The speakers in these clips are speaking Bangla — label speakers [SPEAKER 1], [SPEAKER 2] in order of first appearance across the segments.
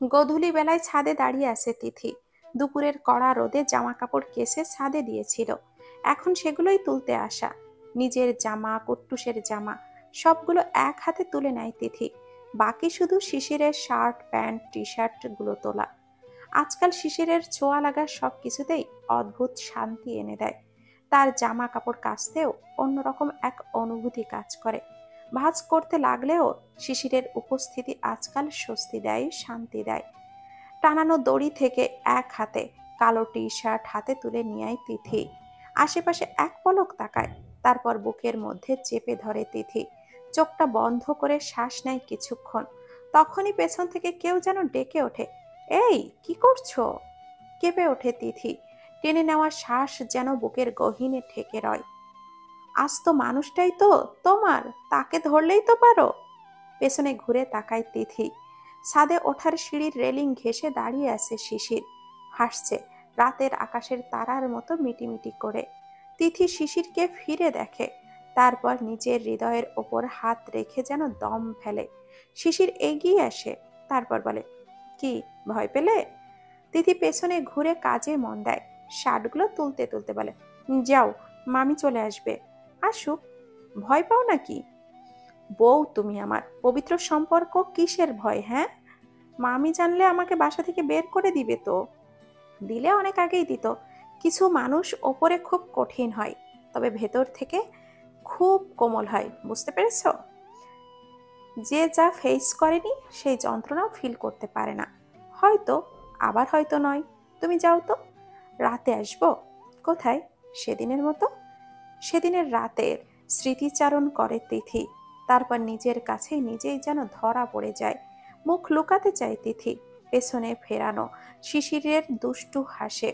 [SPEAKER 1] গোধূলি বেলায় ছাদে দাঁড়িয়ে আছে তিথি। দুপুরের কড়া রোদে জামা কাপড় কেসে ছাদে দিয়েছিল, এখন সেগুলোই তুলতে আসা। নিজের জামা, কুট্টুসের জামা সবগুলো এক হাতে তুলে নেয় তিথি। বাকি শুধু শিশিরের শার্ট, প্যান্ট, টি শার্ট গুলো তোলা। আজকাল শিশিরের ছোঁয়া লাগা সব কিছুতেই অদ্ভুত শান্তি এনে দেয়। তার জামা কাপড় কাচতেও অন্যরকম এক অনুভূতি কাজ করে। ভাঁজ করতে লাগলেও শিশিরের উপস্থিতি আজকাল স্বস্তি দেয়, শান্তি দেয়। টানানো দড়ি থেকে এক হাতে কালো টি শার্ট হাতে তুলে নিয়ে তিথি। আশেপাশে এক পলক তাকায়, তারপর বুকের মধ্যে চেপে ধরে তিথি। চোখটা বন্ধ করে শ্বাস নেয় কিছুক্ষণ। তখনই পেছন থেকে কেউ যেন ডেকে ওঠে, এই কি করছো? কেঁপে ওঠে তিথি। টেনে নেওয়া শ্বাস যেন বুকের গহীনে ঠেকে রয়। আজ তো মানুষটাই তো তোমার, তাকে ধরলেই তো পারো। পেছনে ঘুরে তাকায় তিথি। ছাদে ওঠার সিঁড়ির রেলিং ঘেঁষে দাঁড়িয়ে আছে শিশির, হাসছে রাতের আকাশের তারার মতো মিটিমিটি করে। তিথি শিশিরকে ফিরে দেখে, তারপর নিজের হৃদয়ের ওপর হাত রেখে যেন দম ফেলে। শিশির এগিয়ে আসে, তারপর বলে, কি ভয় পেলে? তিথি পেছনে ঘুরে কাজে মন দেয়। শার্টগুলো তুলতে তুলতে বলে, যাও, মামি চলে আসবে। আসুক, ভয় পাও নাকি? বউ তুমি আমার, পবিত্র সম্পর্ক, কিসের ভয়? হ্যাঁ, মামি জানলে আমাকে বাসা থেকে বের করে দিবে তো। দিলে অনেক আগেই দিত। কিছু মানুষ ওপরে খুব কঠিন হয়, তবে ভেতর থেকে খুব কোমল হয়, বুঝতে পেরেছ? যে যা ফেস করেনি সেই যন্ত্রণাও ফিল করতে পারে না। হয়তো, আবার হয়তো নয়। তুমি যাও তো, রাতে আসবো। কোথায়? সেদিনের মতো। সেদিনের রাতের স্মৃতিচারণ করে তিথি। তারপর নিজের কাছে নিজেই যেন ধরা পড়ে যায়। মুখ লুকাতে চায় তিথি। পেছনে ফেরানো শিশিরের দুষ্টু হাসে,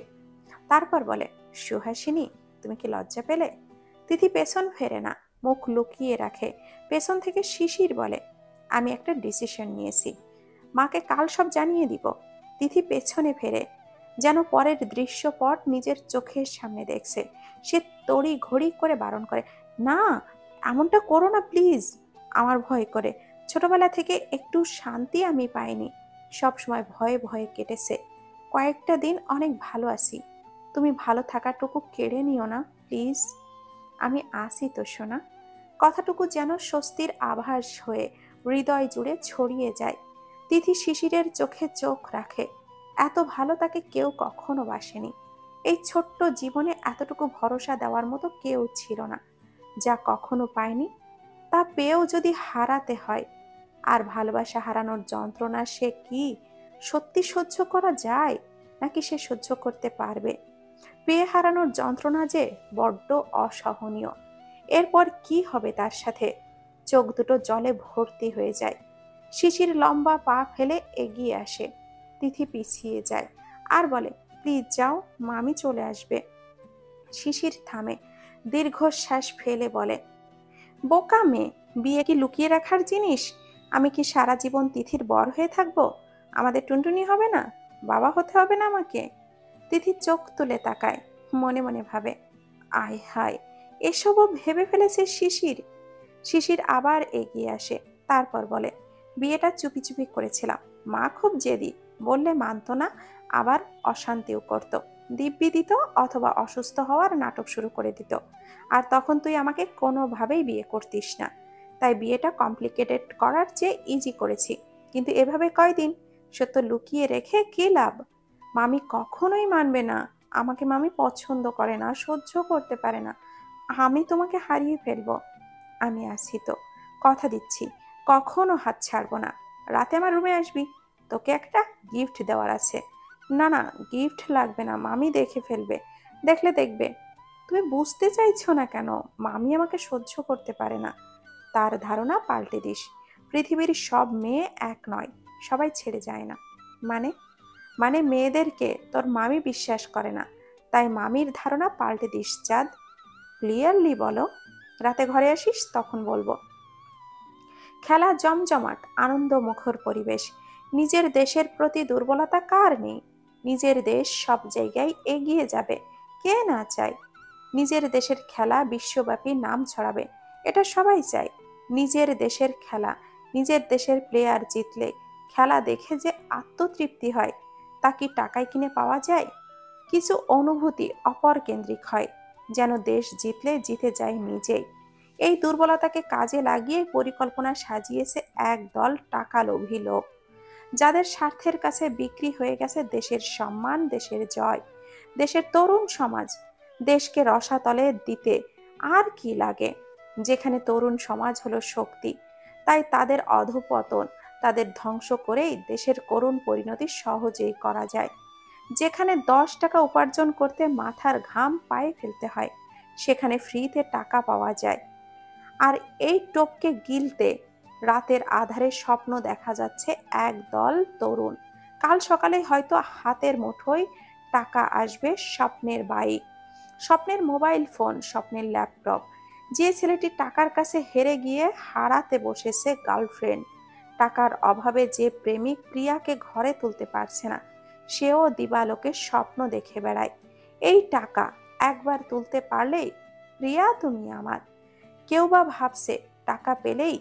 [SPEAKER 1] তারপর বলে, সুহাসিনী, তুমি কি লজ্জা পেলে? তিথি পেছন ফেরে না, মুখ লুকিয়ে রাখে। পেছন থেকে শিশির বলে, আমি একটা ডিসিশন নিয়েছি, মাকে কাল সব জানিয়ে দিব। তিথি পেছনে ফেরে, যেন পরের দৃশ্যপট নিজের চোখের সামনে দেখছে। সে তড়ি ঘড়ি করে বারণ করে, না, এমনটা করো না প্লিজ। আমার ভয় করে। ছোটবেলা থেকে একটু শান্তি আমি পাইনি, সব সময় ভয়ে ভয়ে কেটেছে। কয়েকটা দিন অনেক ভালো আছি, তুমি ভালো থাকাটুকু কেড়ে নিও না প্লিজ। আমি আসি তো সোনা। কথাটুকু যেন স্বস্তির আভাস হয়ে হৃদয় জুড়ে ছড়িয়ে যায়। তিথি শিশিরের চোখে চোখ রাখে। এত ভালো তাকে কেউ কখনো বাসেনি। এই ছোট্ট জীবনে এতটুকু ভরসা দেওয়ার মতো কেউ ছিল না। যা কখনো পায়নি, তা পেয়েও যদি হারাতে হয়, আর ভালোবাসা হারানোর যন্ত্রণা সে কি সত্যি সহ্য করা যায়, নাকি সে সহ্য করতে পারবে? পেয়ে হারানোর যন্ত্রণা যে বড্ড অসহনীয়। এরপর কি হবে তার সাথে? চোখ দুটো জলে ভর্তি হয়ে যায়। শিশির লম্বা পা ফেলে এগিয়ে আসে। তিথি পিছিয়ে যায় আর বলে, প্লিজ যাও, মামি চলে আসবে। শিশির থামে, দীর্ঘশ্বাস ফেলে বলে, বোকা মেয়ে, বিয়ে কি লুকিয়ে রাখার জিনিস? আমি কি সারা জীবন তিথির বর হয়ে থাকবো? আমাদের টুনটুনি হবে না? বাবা হতে হবে না আমাকে? তিথি চোখ তুলে তাকায়, মনে মনে ভাবে, আয় হায়, এসবও ভেবে ফেলেছে শিশির। শিশির আবার এগিয়ে আসে, তারপর বলে, বিয়েটা চুপি চুপি করেছিলাম, মা খুব জেদি, বললে মানত না, আবার অশান্তিও করত, দিব্যি দিত, অথবা অসুস্থ হওয়ার নাটক শুরু করে দিত। আর তখন তুই আমাকে কোনোভাবেই বিয়ে করতিস না, তাই বিয়েটা কমপ্লিকেটেড করার চেয়ে ইজি করেছি। কিন্তু এভাবে কয়দিন সত্য লুকিয়ে রেখে কি লাভ? মামি কখনোই মানবে না। আমাকে মামি পছন্দ করে না, সহ্য করতে পারে না। আমি তোমাকে হারিয়ে ফেলবো। আমি আছি তো, কথা দিচ্ছি, কখনো হাত ছাড়বো না। রাতে আমার রুমে আসবি, তোকে একটা গিফট দেওয়ার আছে। না না, গিফট লাগবে না, মামি দেখে ফেলবে। দেখলে দেখবে। তুমি বুঝতে চাইছো না কেন? মামি আমাকে সহ্য করতে পারে না। তার ধারণা পাল্টে দিস। পৃথিবীর সব মেয়ে এক নয়, সবাই ছেড়ে যায় না। মানে? মানে মেয়েদেরকে তোর মামি বিশ্বাস করে না, তাই মামির ধারণা পাল্টে দিস চাঁদ। ক্লিয়ারলি বলো। রাতে ঘরে আসিস, তখন বলবো। খেলা জমজমাট, আনন্দ মুখর পরিবেশ। নিজের দেশের প্রতি দুর্বলতা কার নেই? নিজের দেশ সব জায়গায় এগিয়ে যাবে, কে না চায়? নিজের দেশের খেলা বিশ্বব্যাপী নাম ছড়াবে, এটা সবাই চায়। নিজের দেশের খেলা, নিজের দেশের প্লেয়ার জিতলে খেলা দেখে যে আত্মতৃপ্তি হয় তা কি টাকায় কিনে পাওয়া যায়? কিছু অনুভূতি অপরকেন্দ্রিক হয়, যেন দেশ জিতলে জিতে যায় নিজেই। এই দুর্বলতাকে কাজে লাগিয়ে পরিকল্পনা সাজিয়েছে একদল টাকালোভী লোক, যাদের স্বার্থের কাছে বিক্রি হয়ে গেছে দেশের সম্মান, দেশের জয়। দেশের তরুণ সমাজ দেশকে রসাতলে দিতে আর কি লাগে? যেখানে তরুণ সমাজ হলো শক্তি, তাই তাদের অধঃপতন, তাদের ধ্বংস করেই দেশের করুণ পরিণতি সহজেই করা যায়। যেখানে 10 টাকা উপার্জন করতে মাথার ঘাম পায়ে ফেলতে হয়, সেখানে ফ্রিতে টাকা পাওয়া যায়। আর এই টোপকে গিলতে রাতের আধারে স্বপ্ন দেখা যাচ্ছে একদল তরুণ। কাল সকালে হয়তো হাতের মুঠোয় টাকা আসবে, স্বপ্নের বাইক, স্বপ্নের মোবাইল ফোন, স্বপ্নের ল্যাপটপ। যে ছেলেটি টাকার কাছে হেরে গিয়ে হারাতে বসেছে গার্লফ্রেন্ড, টাকার অভাবে যে প্রেমিক প্রিয়াকে ঘরে তুলতে পারছে না, সেও দিবালোকে স্বপ্ন দেখে বেড়ায়। এই টাকা একবার তুলতে পারলেই প্রিয়া তুমি আমার। কেউ বা ভাবছে টাকা পেলেই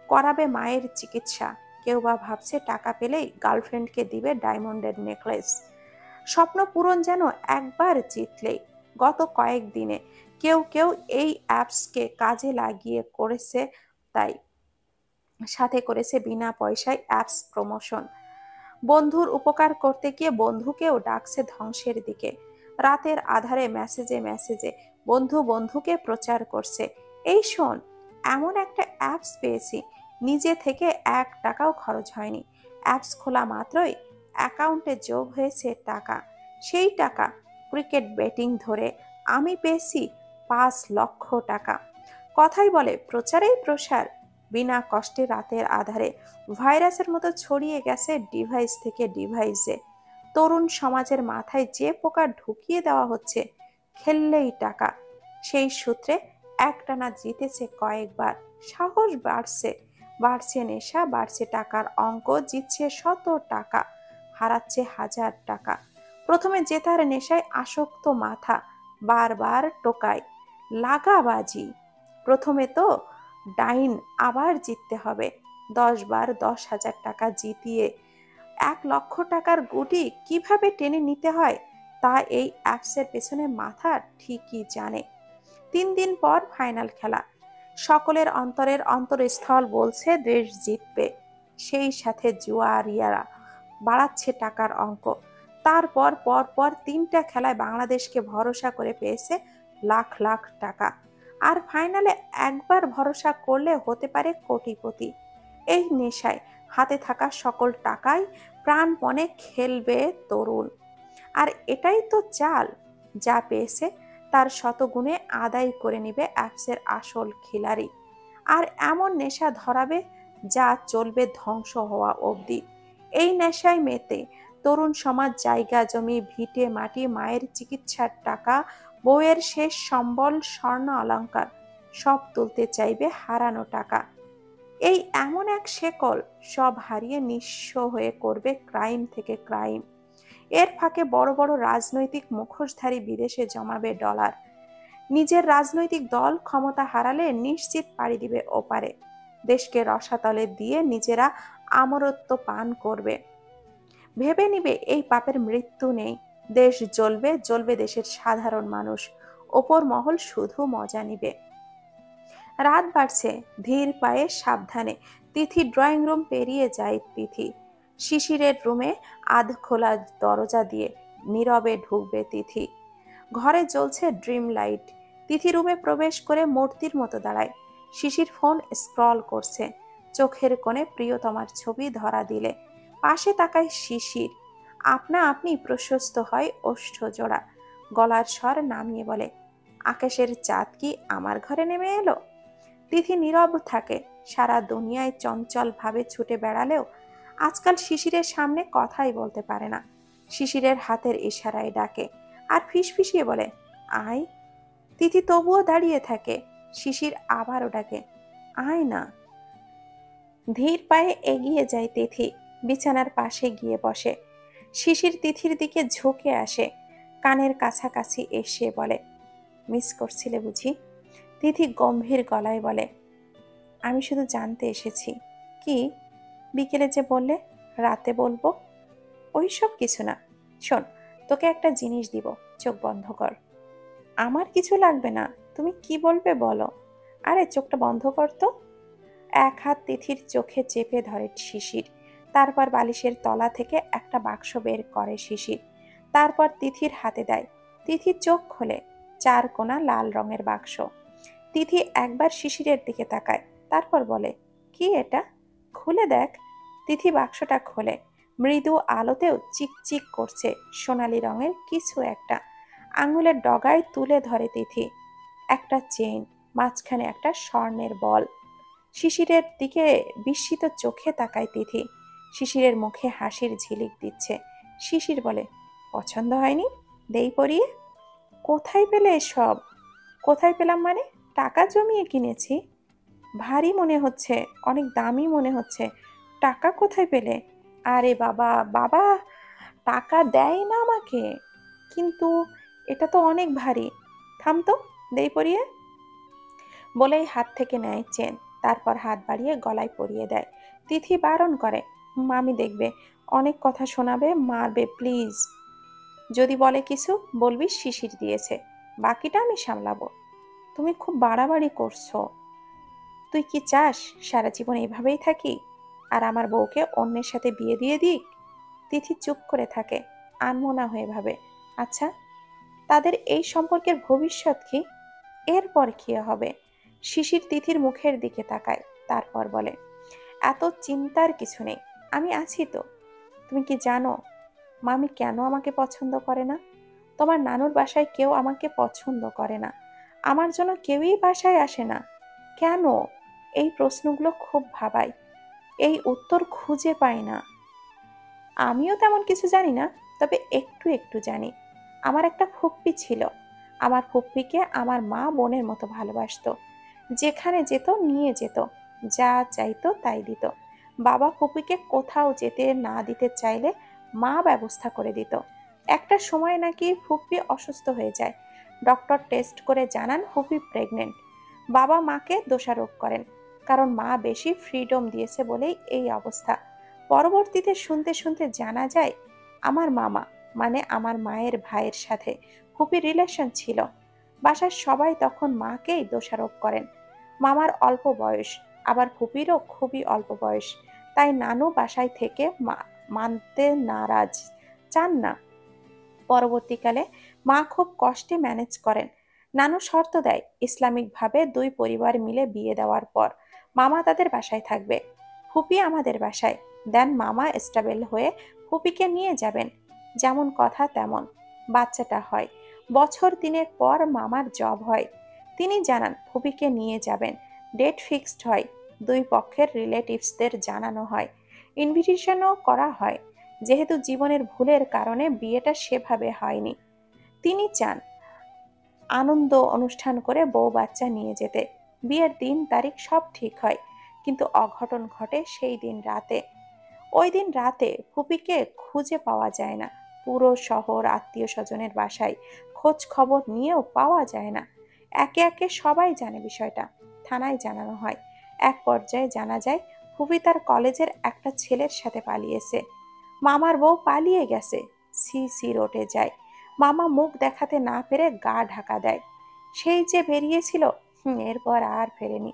[SPEAKER 1] করাবে মায়ের চিকিৎসা, কেউ বা ভাবছে টাকা পেলেই গার্লফ্রেন্ডকে দিবে ডায়মন্ডের নেকলেস। স্বপ্ন পূরণ যেন একবার জিতলেই। গত কয়েকদিনে কেউ কেউ এই অ্যাপসকে কাজে লাগিয়ে করেছে, তাই সাথে করেছে বিনা পয়সায় অ্যাপস প্রমোশন। বন্ধুর উপকার করতে গিয়ে বন্ধুকেও ডাকছে ধ্বংসের দিকে। রাতের আধারে মেসেজে মেসেজে বন্ধু বন্ধুকে প্রচার করছে, এই শোন, এমন একটা অ্যাপস পেয়েছি, নিজে থেকে 1 টাকাও খরচ হয়নি। অ্যাপস খোলা মাত্রই অ্যাকাউন্টে যোগ হয়েছে টাকা। সেই টাকা ক্রিকেট ব্যাটিং ধরে আমি পেয়েছি 5 লক্ষ টাকা। কথাই বলে প্রচারেই প্রসার। বিনা কষ্টে রাতের আধারে ভাইরাসের মতো ছড়িয়ে গেছে ডিভাইস থেকে ডিভাইসে। তরুণ সমাজের মাথায় যে পোকা ঢুকিয়ে দেওয়া হচ্ছে, খেললেই টাকা, সেই সূত্রে একটানা জিতেছে কয়েকবার। সাহস বাড়ছে, বাড়ছে নেশা, বাড়ছে টাকার অঙ্ক, জিতছে 100 টাকা, হারাচ্ছে 1000 টাকা। প্রথমে জেতার নেশায় আসক্ত মাথা বারবার টোকায়, লাগাবাজি। প্রথমে তো ডাইন, আবার জিততে হবে। 10 বার 10,000 টাকা জিতিয়ে 1 লক্ষ টাকার গুটি কিভাবে টেনে নিতে হয় তা এই অ্যাপসের পেছনে মাথা ঠিকই জানে। 3 দিন পর ফাইনাল খেলা। সকলের অন্তরের অন্তরস্থল বলছে দেশ জিতবে। সেই সাথে জুয়ারিয়ারা বাড়াচ্ছে টাকার অঙ্ক। তারপর পরপর 3টা খেলায় বাংলাদেশকে ভরসা করে পেয়েছে লাখ লাখ টাকা। আর ফাইনালে একবার ভরসা করলে হতে পারে কোটিপতি। এই নেশায় হাতে থাকা সকল টাকাই প্রাণপণে খেলবে তরুণ। আর এটাই তো চাল, যা পেয়েছে তার শতগুণে আদায় করে নিবে অ্যাপসের আসল খিলাড়ি। আর এমন নেশা ধরাবে যা চলবে ধ্বংস হওয়া অবধি। এই নেশায় মেতে তরুণ সমাজ জায়গা জমি, ভিটে মাটি, মায়ের চিকিৎসার টাকা, বউয়ের শেষ সম্বল, স্বর্ণ অলংকার সব তুলতে চাইবে হারানো টাকা। এই এমন এক শেকল, সব হারিয়ে নিঃস্ব হয়ে করবে ক্রাইম থেকে ক্রাইম। এর ফাঁকে বড় বড় রাজনৈতিক মুখোশধারী বিদেশে জমাবে ডলার। নিজের রাজনৈতিক দল ক্ষমতা হারালে নিশ্চিত পাড়ি দিবে ওপারে। দেশকে রসাতলে দিয়ে নিজেরা আমরত্ব পান করবে। ভেবে নিবে এই পাপের মৃত্যু নেই। দেশ জ্বলবে, জ্বলবে দেশের সাধারণ মানুষ। ওপর মহল শুধু মজা নিবে। রাত বাড়ছে, ধীর পায়ে সাবধানে তিথি ড্রয়িং রুম পেরিয়ে যায়। তিথি শিশিরের রুমে আধ খোলা দরজা দিয়ে নীরবে ঢুকবে তিথি। ঘরে জ্বলছে ড্রিম লাইট। তিথি রুমে প্রবেশ করে মূর্তির মতো দাঁড়ায়। শিশির ফোন স্ক্রল করছে, চোখের কোণে প্রিয়তমার ছবি ধরা দিলে পাশে তাকায় শিশির। আপনা আপনি প্রশস্ত হয় ওষ্ঠ জোড়া। গলার স্বর নামিয়ে বলে, আকাশের চাঁদ কি আমার ঘরে নেমে এলো? তিথি নীরব থাকে। সারা দুনিয়ায় চঞ্চল ভাবে ছুটে বেড়ালেও আজকাল শিশিরের সামনে কথাই বলতে পারে না। শিশিরের হাতের ইশারায় ডাকে আর ফিসফিসিয়ে বলে, আয়। তিথি তবুও দাঁড়িয়ে থাকে। শিশির আবারও ডাকে, আয় না। ধীর পায়ে এগিয়ে যায় তিথি, বিছানার পাশে গিয়ে বসে। শিশির তিথির দিকে ঝুঁকে আসে, কানের কাছাকাছি এসে বলে, মিস করছিলে বুঝি? তিথি গম্ভীর গলায় বলে, আমি শুধু জানতে এসেছি। কি? বিকেলে যে বললে রাতে বলবো, ওইসব কিছু না। শোন, তোকে একটা জিনিস দিব, চোখ বন্ধ কর। আমার কিছু লাগবে না, তুমি কি বলবে বলো। আরে চোখটা বন্ধ কর তো। এক হাত তিথির চোখে চেপে ধরে শিশির, তারপর বালিশের তলা থেকে একটা বাক্স বের করে শিশির, তারপর তিথির হাতে দেয়। তিথির চোখ খোলে, চার কোণা লাল রঙের বাক্স। তিথি একবার শিশিরের দিকে তাকায়, তারপর বলে, কি এটা? খুলে দেখ। তিথি বাক্সটা খোলে, মৃদু আলোতেও চিকচিক করছে সোনালি রঙের কিছু একটা। আঙুলের ডগায় তুলে ধরে তিথি। একটা চেইন, মাঝখানে একটা স্বর্ণের বল। শিশিরের দিকে বিস্মিত চোখে তাকায় তিথি। শিশিরের মুখে হাসির ঝিলিক দিচ্ছে। শিশির বলে, পছন্দ হয়নি? দেই পরিয়ে। কোথায় পেলে এসব? কোথায় পেলাম মানে? টাকা জমিয়ে কিনেছি। ভারী মনে হচ্ছে, অনেক দামি মনে হচ্ছে। টাকা কোথায় পেলে? আরে বাবা বাবা, টাকা দেয় না আমাকে, কিন্তু এটা তো অনেক ভারী। থাম তো, দেই পরিয়ে। বলেই হাত থেকে নেয় চেন, তারপর হাত বাড়িয়ে গলায় পরিয়ে দেয়। তিথি বারণ করে, মামি দেখবে, অনেক কথা শোনাবে, মারবে, প্লিজ। যদি বলে কিছু, বলবি শিশির দিয়েছে, বাকিটা আমি সামলাবো। তুমি খুব বাড়াবাড়ি করছো। তুই কি চাস সারা জীবন এইভাবেই থাকি, আর আমার বউকে অন্যের সাথে বিয়ে দিয়ে দিক? তিথি চুপ করে থাকে, আনমনা হয়ে ভাবে, আচ্ছা, তাদের এই সম্পর্কের ভবিষ্যৎ কি? এরপর কি হবে? শিশির তিথির মুখের দিকে তাকায়, তারপর বলে, এত চিন্তার কিছু নেই, আমি আছি তো। তুমি কি জানো মামি কেন আমাকে পছন্দ করে না? তোমার নানুর বাসায় কেউ আমাকে পছন্দ করে না, আমার জন্য কেউই বাসায় আসে না। কেন? এই প্রশ্নগুলো খুব ভাবায়, এই উত্তর খুঁজে পাই না। আমিও তেমন কিছু জানি না, তবে একটু একটু জানি। আমার একটা ফুপ্পি ছিল, আমার ফুপ্পিকে আমার মা বোনের মতো ভালোবাসতো। যেখানে যেত নিয়ে যেত, যা চাইতো তাই দিত। বাবা ফুপ্পিকে কোথাও যেতে না দিতে চাইলে মা ব্যবস্থা করে দিত। একটা সময় নাকি ফুপ্পি অসুস্থ হয়ে যায়, ডক্টর টেস্ট করে জানান ফুপ্পি প্রেগনেন্ট। বাবা মাকে দোষারোপ করেন, কারণ মা বেশি ফ্রিডম দিয়েছে বলেই এই অবস্থা। পরবর্তীতে শুনতে শুনতে জানা যায় আমার মামা, মানে আমার মায়ের ভাইয়ের সাথে ফুপির রিলেশন ছিল। বাসার সবাই তখন মাকেই দোষারোপ করেন। মামার অল্প বয়স, আবার ফুপিরও খুবই অল্প বয়স, তাই নানু বাসায় থেকে মানতে নারাজ, চান না। পরবর্তীকালে মা খুব কষ্টে ম্যানেজ করেন। নানু শর্ত দেয়, ইসলামিকভাবে দুই পরিবার মিলে বিয়ে দেওয়ার পর মামা তাদের বাসায় থাকবে, ফুপি আমাদের বাসায়। দেন মামা স্টেবল হয়ে ফুপিকে নিয়ে যাবেন। যেমন কথা তেমন বাচ্চাটা হয়। বছর তিনেক পর মামার জব হয়, তিনি জানান ফুপিকে নিয়ে যাবেন। ডেট ফিক্সড হয়, দুই পক্ষের রিলেটিভসদের জানানো হয়, ইনভিটেশনও করা হয়। যেহেতু জীবনের ভুলের কারণে বিয়েটা সেভাবে হয়নি, তিনি চান আনন্দ অনুষ্ঠান করে বউ বাচ্চা নিয়ে যেতে। বিয়ের দিন তারিখ সব ঠিক হয়, কিন্তু অঘটন ঘটে সেই দিন রাতে। ওই দিন রাতে ফুপিকে খুঁজে পাওয়া যায় না। পুরো শহর আত্মীয় স্বজনের বাসায় খোঁজ খবর নিয়েও পাওয়া যায় না। একে একে সবাই জানে বিষয়টা, থানায় জানানো হয়। এক পর্যায়ে জানা যায় ফুপি তার কলেজের একটা ছেলের সাথে পালিয়েছে। মামার বউ পালিয়ে গেছে, সি সি রোডে যায়। মামা মুখ দেখাতে না পেরে গা ঢাকা দেয়, সেই যে বেরিয়েছিল, এরপর আর ফেরেনি।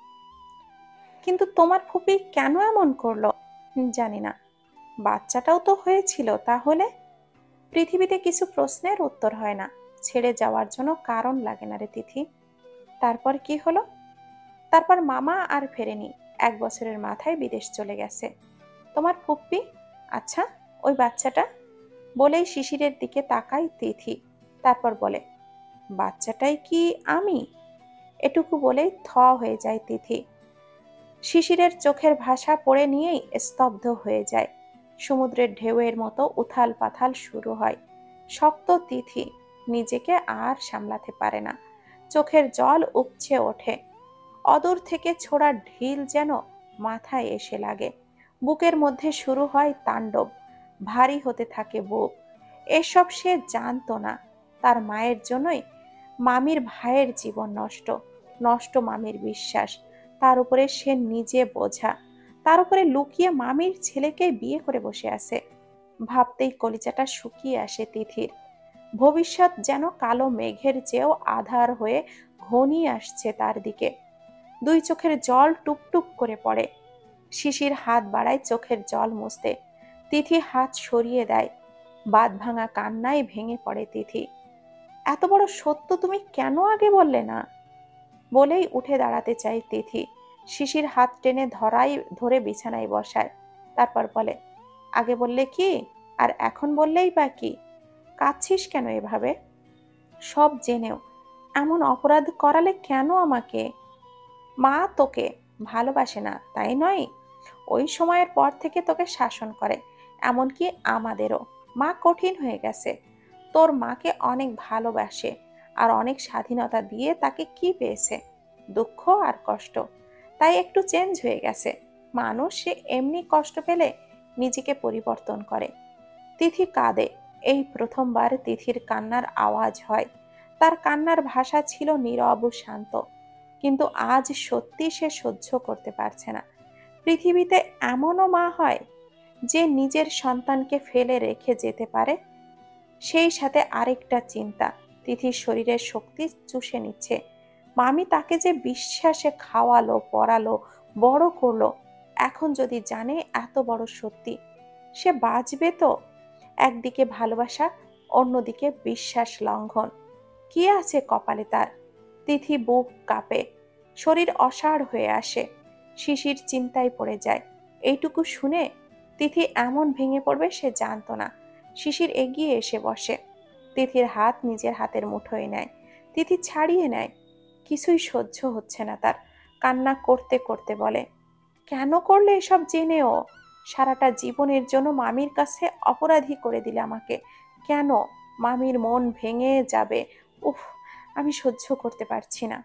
[SPEAKER 1] কিন্তু তোমার ফুপি কেন এমন করলো? জানি না। বাচ্চাটাও তো হয়েছিল তাহলে। পৃথিবীতে কিছু প্রশ্নের উত্তর হয় না, ছেড়ে যাওয়ার জন্য কারণ লাগে না রে তিথি। তারপর কি হলো? তারপর মামা আর ফেরেনি, 1 বছরের মাথায় বিদেশ চলে গেছে। তোমার ফুপ্পি? আচ্ছা, ওই বাচ্চাটা? বলেই শিশিরের দিকে তাকায় তিথি, তারপর বলে, বাচ্চাটাই কি আমি? এটুকু বলেই হয়ে যায় তিথি। শিশিরের চোখের ভাষা পড়ে নিয়েই স্তব্ধ হয়ে যায়। সমুদ্রের ঢেউয়ের মতো উথাল পাথাল শুরু হয়। শক্ত তিথি নিজেকে আর সামলাতে পারে না, চোখের জল উপচে ওঠে। অদূর থেকে ছোড়া ঢিল যেন মাথায় এসে লাগে। বুকের মধ্যে শুরু হয় তাণ্ডব, ভারী হতে থাকে বুক। এসব সে জানতো না, তার মায়ের জন্যই মামির ভাইয়ের জীবন নষ্ট, নষ্ট মামির বিশ্বাস, তার উপরে সে নিজে বোঝা। তার উপরে লুকিয়ে মামির ছেলেকে বিয়ে করে বসে আছে। ভাবতেই কলিজাটা শুকিয়ে আসে তিথির। ভবিষ্যৎ যেন কালো মেঘের চেয়েও আধার হয়ে ঘনিয়ে আসছে তার দিকে। দুই চোখের জল টুপটুপ করে পড়ে। শিশির হাত বাড়ায় চোখের জল মুছতে। তিথি হাত সরিয়ে দেয়। বাঁধ ভাঙা কান্নায় ভেঙে পড়ে তিথি। এত বড় সত্য তুমি কেন আগে বললে না? বলেই উঠে দাঁড়াতে চায় তিথি। শিশির হাত টেনে ধরে বিছানায় বসায়। তারপর বলে, আগে বললে কি, আর এখন বললেই বা কি? কাঁদছিস কেন এভাবে? সব জেনেও এমন অপরাধ করালে কেন আমাকে? মা তোকে ভালোবাসে না তাই নয়? ওই সময়ের পর থেকে তোকে শাসন করে, এমনকি আমাদেরও। মা কঠিন হয়ে গেছে। তোর মাকে অনেক ভালোবাসে আর অনেক স্বাধীনতা দিয়ে তাকে কি পেয়েছে? দুঃখ আর কষ্ট। তাই একটু চেঞ্জ হয়ে গেছে। মানুষ সে এমনি কষ্ট পেলে নিজেকে পরিবর্তন করে। তিথি কাঁদে। এই প্রথমবার তিথির কান্নার আওয়াজ হয়। তার কান্নার ভাষা ছিল নীরব ও শান্ত। কিন্তু আজ সত্যি সে সহ্য করতে পারছে না। পৃথিবীতে এমনও মা হয় যে নিজের সন্তানকে ফেলে রেখে যেতে পারে। সেই সাথে আরেকটা চিন্তা, তিথির শরীরের শক্তি চুষে নিচ্ছে। মামি তাকে যে বিশ্বাসে খাওয়ালো, পড়ালো, বড় করলো, এখন যদি জানে এত বড় সত্যি, সে বাঁচবে তো? একদিকে ভালোবাসা, অন্যদিকে বিশ্বাস লঙ্ঘন। কি আছে কপালে তার? তিথি বুক কাঁপে, শরীর অসাড় হয়ে আসে। শিশির চিন্তায় পড়ে যায়। এইটুকু শুনে তিথি এমন ভেঙে পড়বে সে জানতো না। শিশির এগিয়ে এসে বসে। তিথির হাত নিজের হাতের মুঠোয় নেয়। তিথি ছাড়িয়ে নেয়। কিছুই সহ্য হচ্ছে না তার। কান্না করতে করতে বলে, কেন করলে এসব জেনেও? সারাটা জীবনের জন্য মামির কাছে অপরাধী করে দিলে আমাকে। কেন? মামির মন ভেঙে যাবে। উফ, আমি সহ্য করতে পারছি না।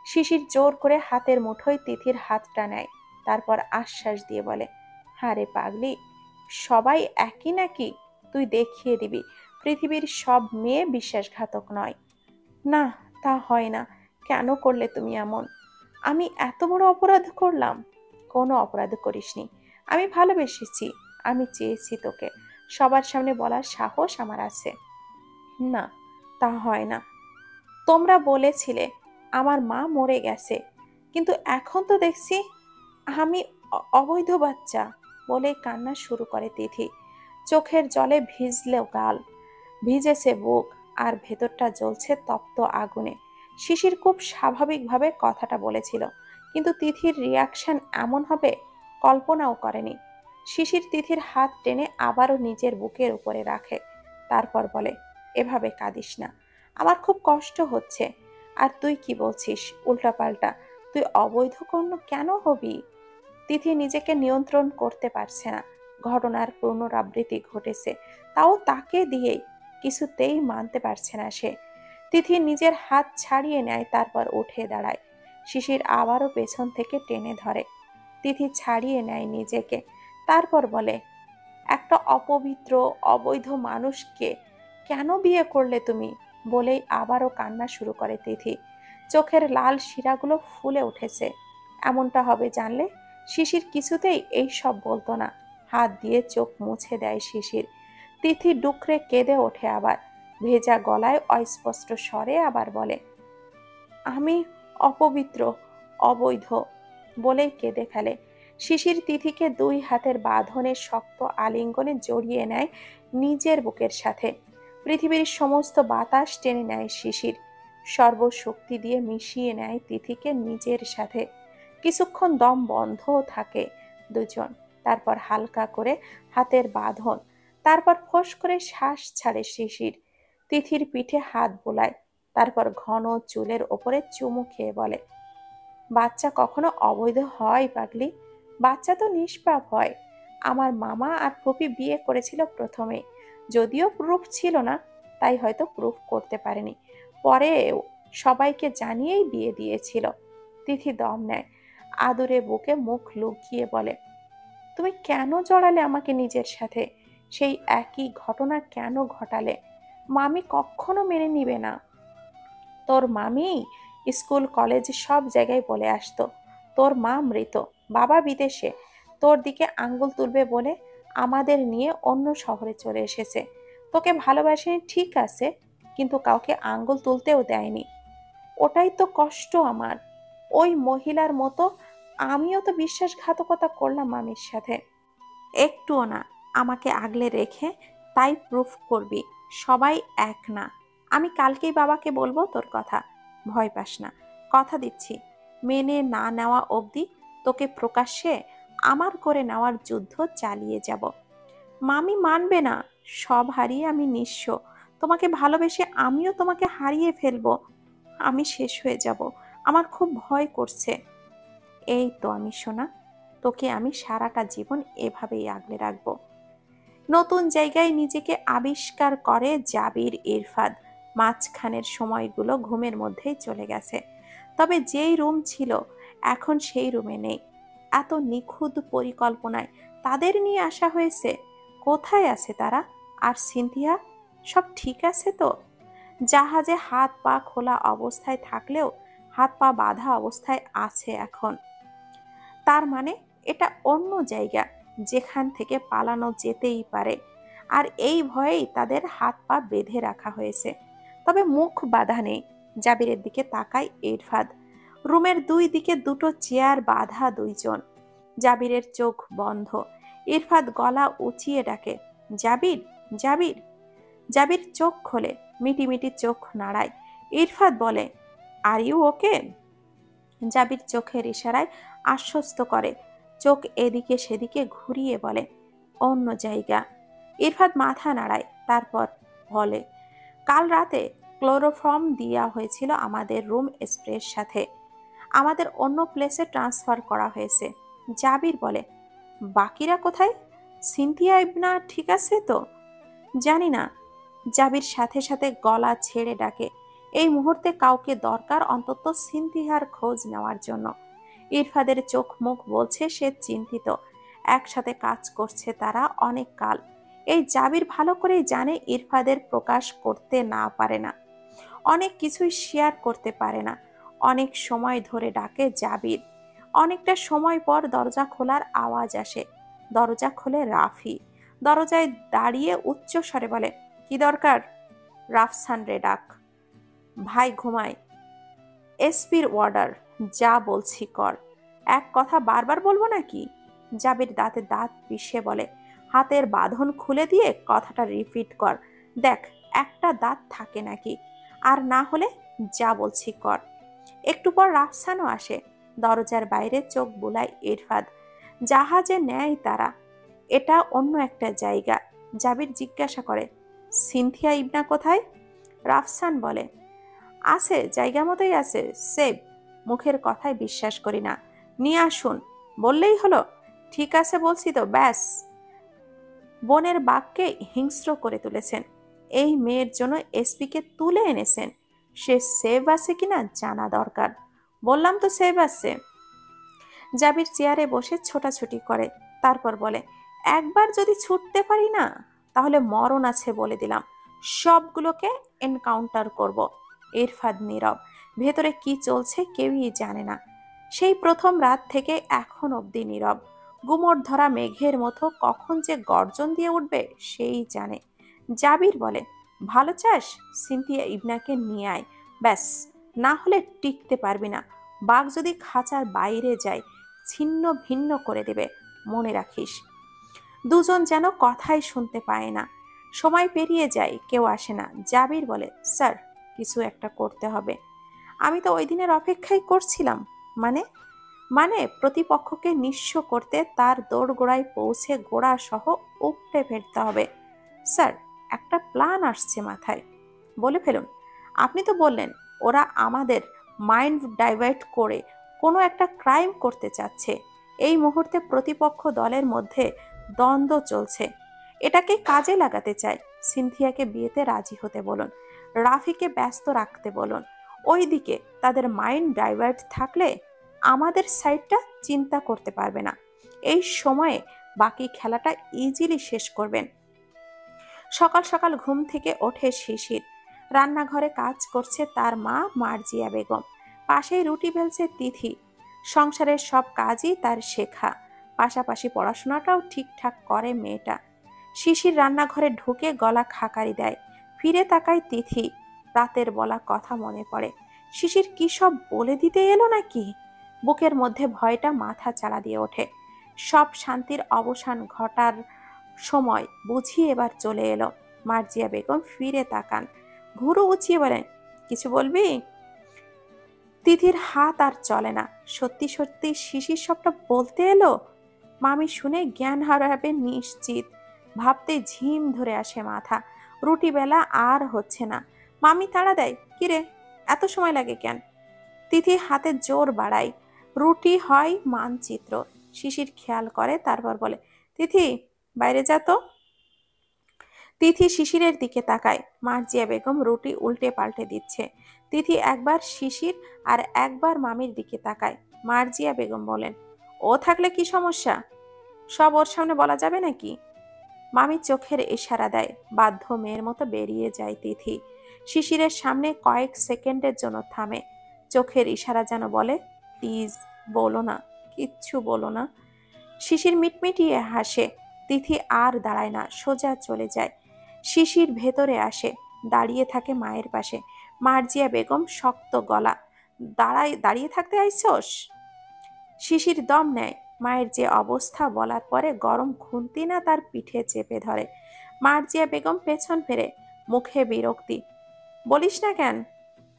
[SPEAKER 1] শিশির জোর করে হাতের মুঠোয় তিথির হাতটা নেয়। তারপর আশ্বাস দিয়ে বলে, হারে পাগলি, সবাই একই নাকি? তুই দেখিয়ে দিবি পৃথিবীর সব মেয়ে বিশ্বাসঘাতক নয়। না, তা হয় না। কেন করলে তুমি এমন? আমি এত বড় অপরাধ করলাম? কোনো অপরাধ করিসনি। আমি ভালোবেসেছি। আমি চেয়েছি তোকে। সবার সামনে বলার সাহস আমার আছে। না, তা হয় না। তোমরা বলেছিলে আমার মা মরে গেছে, কিন্তু এখন তো দেখছি আমি অবৈধ বাচ্চা। বলে কান্না শুরু করে তিথি। চোখের জলে ভিজলেও গাল, ভিজেছে বুক, আর ভেতরটা জ্বলছে তপ্ত আগুনে। শিশির খুব স্বাভাবিকভাবে কথাটা বলেছিল, কিন্তু তিথির রিয়াকশন এমন হবে কল্পনাও করেনি। শিশির তিথির হাত টেনে আবারও নিজের বুকের উপরে রাখে। তারপর বলে, এভাবে কাঁদিস না, আমার খুব কষ্ট হচ্ছে। আর তুই কি বলছিস উল্টাপাল্টা? তুই অবৈধ কন্যা কেন হবি? তিথি নিজেকে নিয়ন্ত্রণ করতে পারছে না। ঘটনার পুনরাবৃত্তি ঘটেছে, তাও তাকে দিয়েই। কিছুতেই মানতে পারছে না সে। তিথি নিজের হাত ছাড়িয়ে নেয়, তারপর উঠে দাঁড়ায়। শিশির আবারও পেছন থেকে টেনে ধরে। তিথি ছাড়িয়ে নেয় নিজেকে। তারপর বলে, একটা অপবিত্র, অবৈধ মানুষকে কেন বিয়ে করলে তুমি? বলেই আবারও কান্না শুরু করে তিথি। চোখের লাল শিরাগুলো ফুলে উঠেছে। এমনটা হবে জানলে শিশির কিছুতেই এই সব বলতো না। হাত দিয়ে চোখ মুছে দেয় শিশির। তিথি ডুকরে কেঁদে ওঠে আবার। ভেজা গলায় অস্পষ্ট স্বরে আবার বলে, আমি অপবিত্র, অবৈধ। বলেই কেঁদে ফেলে। শিশির তিথিকে দুই হাতের বাঁধনে শক্ত আলিঙ্গনে জড়িয়ে নেয় নিজের বুকের সাথে। পৃথিবীর সমস্ত বাতাস টেনে নেয় শিশির। সর্বশক্তি দিয়ে মিশিয়ে নেয় তিথিকে নিজের সাথে। কিছুক্ষণ দম বন্ধ থাকে দুজন। তারপর হালকা করে হাতের বাঁধন। তারপর ফোঁস করে শ্বাস ছাড়ে শিশির। তিথির পিঠে হাত বোলায়। তারপর ঘন চুলের ওপরে চুমু খেয়ে বলে, বাচ্চা কখনো অবৈধ হয় পাগলি? বাচ্চা তো নিষ্পাপ হয়। আমার মামা আর ফুপি বিয়ে করেছিল প্রথমে, যদিও প্রুফ ছিল না, তাই হয়তো প্রুফ করতে পারেনি। পরেও সবাইকে জানিয়েই বিয়ে দিয়েছিল। তিথি দম নেয়। আদুরে বুকে মুখ লুকিয়ে বলে, তুমি কেন জড়ালে আমাকে নিজের সাথে? সেই একই ঘটনা কেন ঘটালে? মামি কখনো মেনে নিবে না। তোর মামি স্কুল কলেজ সব জায়গায় বলে আসতো তোর মা মৃত, বাবা বিদেশে, তোর দিকে আঙ্গুল তুলবে বলে আমাদের নিয়ে অন্য শহরে চলে এসেছে। তোকে ভালোবাসেনি ঠিক আছে, কিন্তু কাউকে আঙ্গুল তুলতেও দেয়নি। ওটাই তো কষ্ট আমার। ওই মহিলার মতো আমিও তো বিশ্বাসঘাতকতা করলাম মামির সাথে। একটুও না আমাকে আগলে রেখে তাই প্রুফ করবি সবাই এক না। আমি কালকেই বাবাকে বলবো তোর কথা। ভয় পাস না, কথা দিচ্ছি মেনে না নেওয়া অবধি তোকে প্রকাশ্যে আমার করে নেওয়ার যুদ্ধ চালিয়ে যাব। মামি মানবে না। সব হারিয়ে আমি নিঃস্ব। তোমাকে ভালোবেসে আমিও তোমাকে হারিয়ে ফেলবো। আমি শেষ হয়ে যাব। আমার খুব ভয় করছে। এই তো আমি সোনা, তোকে আমি সারাটা জীবন এভাবেই আগলে রাখবো। নতুন জায়গায় নিজেকে আবিষ্কার করে জাবির ইরফাদ। মাঝখানের সময়গুলো ঘুমের মধ্যেই চলে গেছে। তবে যেই রুম ছিল এখন সেই রুমে নেই। এত নিখুঁত পরিকল্পনায় তাদের নিয়ে আসা হয়েছে। কোথায় আছে তারা? আর সিনথিয়া, সব ঠিক আছে তো? জাহাজে হাত পা খোলা অবস্থায় থাকলেও হাত পা বাঁধা অবস্থায় আছে এখন। তার মানে এটা অন্য জায়গা যেখান থেকে পালানো যেতেই পারে। আর এই ভয়েই তাদের হাত পা বেঁধে রাখা হয়েছে। তবে মুখ বাঁধা নেই। জাবিরের দিকে তাকায় ইরফাদ। রুমের দুই দিকে দুটো চেয়ার বাঁধা দুইজন। জাবিরের চোখ বন্ধ। ইরফাদ গলা উঁচিয়ে ডাকে, জাবির, জাবির। জাবির চোখ খোলে, মিটিমিটি চোখ নাড়ায়। ইরফাদ বলে, আর ইউ ওকে? জাবির চোখের ইশারায় আশ্বস্ত করে। চোখ এদিকে সেদিকে ঘুরিয়ে বলে, অন্য জায়গা। ইরফাদ মাথা নাড়ায়, তারপর বলে, কাল রাতে ক্লোরোফর্ম দেওয়া হয়েছিল আমাদের রুম স্প্রের সাথে। আমাদের অন্য প্লেসে ট্রান্সফার করা হয়েছে। জাবির বলে, বাকিরা কোথায়? সিনথিয়া ইবনা ঠিক আছে তো? জানি না। জাবির সাথে সাথে গলা ছেড়ে ডাকে, এই মুহূর্তে কাউকে দরকার অন্তত সিনথিয়ার খোঁজ নেওয়ার জন্য। ইরফাদের চোখ মুখ বলছে সে চিন্তিত। একসাথে কাজ করছে তারা অনেক কাল। এই জাবির ভালো করেই জানে ইরফাদের প্রকাশ করতে না পারে না, অনেক কিছুই শেয়ার করতে পারে না। অনেক সময় ধরে ডাকে জাবির। অনেকটা সময় পর দরজা খোলার আওয়াজ আসে। দরজা খোলে রাফি। দরজায় দাঁড়িয়ে উচ্চ স্বরে বলে, কি দরকার? রাফসান রে ডাক। ভাই ঘুমায়। এসপির অর্ডার, যা বলছি কর। এক কথা বারবার বলবো নাকি? জাবির দাঁতে দাঁত পিষে বলে, হাতের বাঁধন খুলে দিয়ে কথাটা রিপিট কর। দেখ একটা দাঁত থাকে নাকি। আর না হলে যা বলছি কর। একটু পর রাফসানও আসে। দরজার বাইরে চোখ বুলায় ইরফাদ। জাহাজে নেয় তারা। এটা অন্য একটা জায়গা। জাবির জিজ্ঞাসা করে, সিনথিয়া ইবনা কোথায়? রাফসান বলে, আছে, জায়গা মতোই আছে, সেভ। মুখের কথায় বিশ্বাস করি না। নিয়ে আসুন বললেই হলো। ঠিক আছে বলছি তো, ব্যাস। বোনের বাঘকে হিংস্র করে তুলেছেন। এই মেয়ের জন্য এসপিকে তুলে এনেছেন। সে সেভ আছে কিনা জানা দরকার। বললাম তো সেভ আছে। জাবির চেয়ারে বসে ছোটাছুটি করে, তারপর বলে, একবার যদি ছুটতে পারি না তাহলে মরণ আছে বলে দিলাম। সবগুলোকে এনকাউন্টার করব। ইরফাদ নীরব। ভেতরে কি চলছে কেউই জানে না। সেই প্রথম রাত থেকে এখন অবধি নীরব। গুমট ধরা মেঘের মতো কখন যে গর্জন দিয়ে উঠবে সেই জানে। জাবির বলে, ভালো চাস? সিনথিয়া ইবনাকে নিয়ে আয়, ব্যাস। না হলে টিকতে পারবি না। বাঘ যদি খাঁচার বাইরে যায় ছিন্ন ভিন্ন করে দেবে, মনে রাখিস। দুজন যেন কথাই শুনতে পায় না। সময় পেরিয়ে যায়, কেউ আসে না। জাবির বলে, স্যার, কিছু একটা করতে হবে। আমি তো ওই দিনের অপেক্ষাই করছিলাম। মানে? মানে প্রতিপক্ষকে নিঃস্ব করতে তার দোরগোড়ায় পৌঁছে গোড়া সহ উপড়ে ফেলতে হবে। স্যার, একটা প্ল্যান আসছে মাথায়। বলে ফেলুন। আপনি তো বললেন ওরা আমাদের মাইন্ড ডাইভার্ট করে কোনো একটা ক্রাইম করতে চাচ্ছে। এই মুহূর্তে প্রতিপক্ষ দলের মধ্যে দ্বন্দ্ব চলছে। এটাকে কাজে লাগাতে চায়। সিনথিয়াকে বিয়েতে রাজি হতে বলুন। রাফিকে ব্যস্ত রাখতে বলুন। ওইদিকে তাদের মাইন্ড ডাইভার্ট থাকলে আমাদের সাইডটা চিন্তা করতে পারবে না। এই সময়ে বাকি খেলাটা ইজিলি শেষ করবেন। সকাল সকাল ঘুম থেকে ওঠে শিশির। রান্নাঘরে কাজ করছে তার মা মার্জিয়া বেগম। পাশেই রুটি বেলছে তিথি। সংসারের সব কাজই তার শেখা। পাশাপাশি পড়াশোনাটাও ঠিকঠাক করে মেয়েটা। শিশির রান্নাঘরে ঢুকে গলা খাকারি দেয়। ফিরে তাকায় তিথি। রাতের বলা কথা মনে পড়ে। শিশির কি সব বলে দিতে এলো নাকি? বুকের মধ্যে ভয়টা মাথা চাড়া দিয়ে ওঠে। সব শান্তির অবসান ঘটার সময় বুঝি এবার চলে এলো। মার্জিয়া বেগম ফিরে তাকান, ভুরু উঁচিয়ে বলেন, কিছু বলবি? তিথির হাত আর চলে না। সত্যি সত্যি শিশির সবটা বলতে এলো? মামি শুনে জ্ঞান হারাবে নিশ্চিত। ভাবতে ঝিম ধরে আসে মাথা। রুটি বেলা আর হচ্ছে না। মামি তাড়া দেয়, কিরে এত সময় লাগে কেন? তিথি হাতে জোর বাড়ায়। রুটি হয় মানচিত্র। শিশির খেয়াল করে, তারপর বলে, তিথি বাইরে যা তো। তিথি শিশিরের দিকে তাকায়। মার্জিয়া বেগম রুটি উল্টে পাল্টে দিচ্ছে। তিথি একবার শিশির আর একবার মামির দিকে তাকায়। মার্জিয়া বেগম বলেন, ও থাকলে কি সমস্যা? সব ওর সামনে বলা যাবে নাকি? মামি চোখের ইশারা দেয়। বাধ্য মেয়ের মতো বেরিয়ে যায় তিথি। শিশিরের সামনে কয়েক সেকেন্ডের জন্য থামে। চোখের ইশারা যেন বলে, প্লিজ বলো না, কিচ্ছু বলো না। শিশির মিটমিটিয়ে হাসে। তিথি আর দাঁড়ায় না, সোজা চলে যায়। শিশির ভেতরে আসে, দাঁড়িয়ে থাকে মায়ের পাশে। মার্জিয়া বেগম শক্ত গলা, দাঁড়িয়ে থাকতে আইসোস? শিশির দম নেয়। মায়ের যে অবস্থা বলার পরে গরম খুন্তি না তার পিঠে চেপে ধরে। মার্জিয়া বেগম পেছন ফেরে, মুখে বিরক্তি। বলিস না কেন?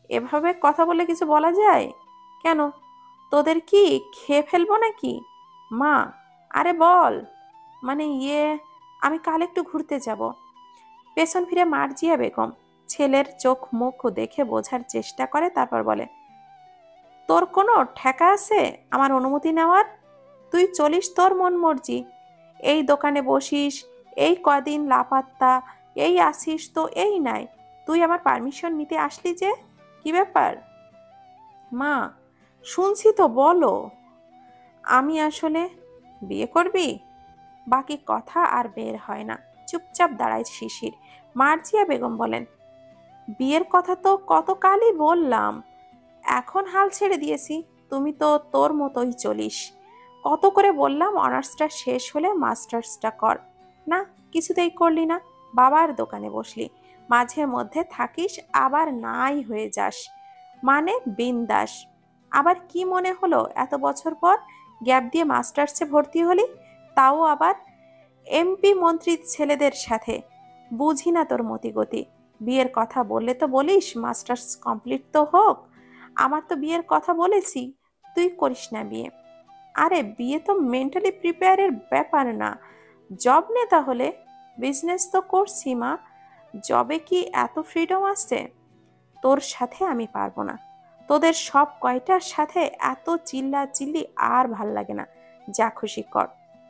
[SPEAKER 1] এভাবে কথা বলে কিছু বলা যায়? কেন, তোদের কি খেয়ে ফেলবো নাকি? মা, আরে বল। মানে আমি কাল একটু ঘুরতে যাব। পেছন ফিরে মার্জিয়া বেগম ছেলের চোখ মুখ দেখে বোঝার চেষ্টা করে, তারপর বলে, তোর কোনো ঠেকা আছে আমার অনুমতি নেওয়ার? তুই চলিস তোর মন মর্জি। এই দোকানে বসিস, এই কদিন লাপাত্তা, এই আসিস তো এই নাই। তুই আমার পারমিশন নিতে আসলি যে, কি ব্যাপার? মা, শুনছি তো, বলো। আমি আসলে, বিয়ে করবি? বাকি কথা আর বের হয় না। চুপচাপ দাঁড়ায় শিশির। মার্জিয়া বেগম বলেন, বিয়ের কথা তো কতকালই বললাম, এখন হাল ছেড়ে দিয়েছি। তুমি তো তোর মতোই চলিস। কত করে বললাম অনার্সটা শেষ হলে মাস্টার্সটা কর, না কিছুতেই করলি না। বাবার দোকানে বসলি, মাঝে মধ্যে থাকিস আবার নাই হয়ে যাস, মানে বিন্দাস। আবার কি মনে হলো এত বছর পর গ্যাপ দিয়ে মাস্টার্সে ভর্তি হলি, তাও আবার এমপি মন্ত্রীর ছেলেদের সাথে? বুঝি না তোর মতিগতি। বিয়ের কথা বললে তো বলিস মাস্টার্স কমপ্লিট তো হোক। আমার তো বিয়ের কথা বলেছি, তুই করিস না বিয়ে। আরে বিয়ে তো মেন্টালি প্রিপেয়ারের ব্যাপার না। জব নে তাহলে। বিজনেস তো করছি মা, জবে কি এত ফ্রিডম আছে? তোর সাথে আমি পারবো না। তোদের সব কয়টার সাথে এত চিল্লা চিল্লি আর ভাল লাগে না। যা খুশি কর।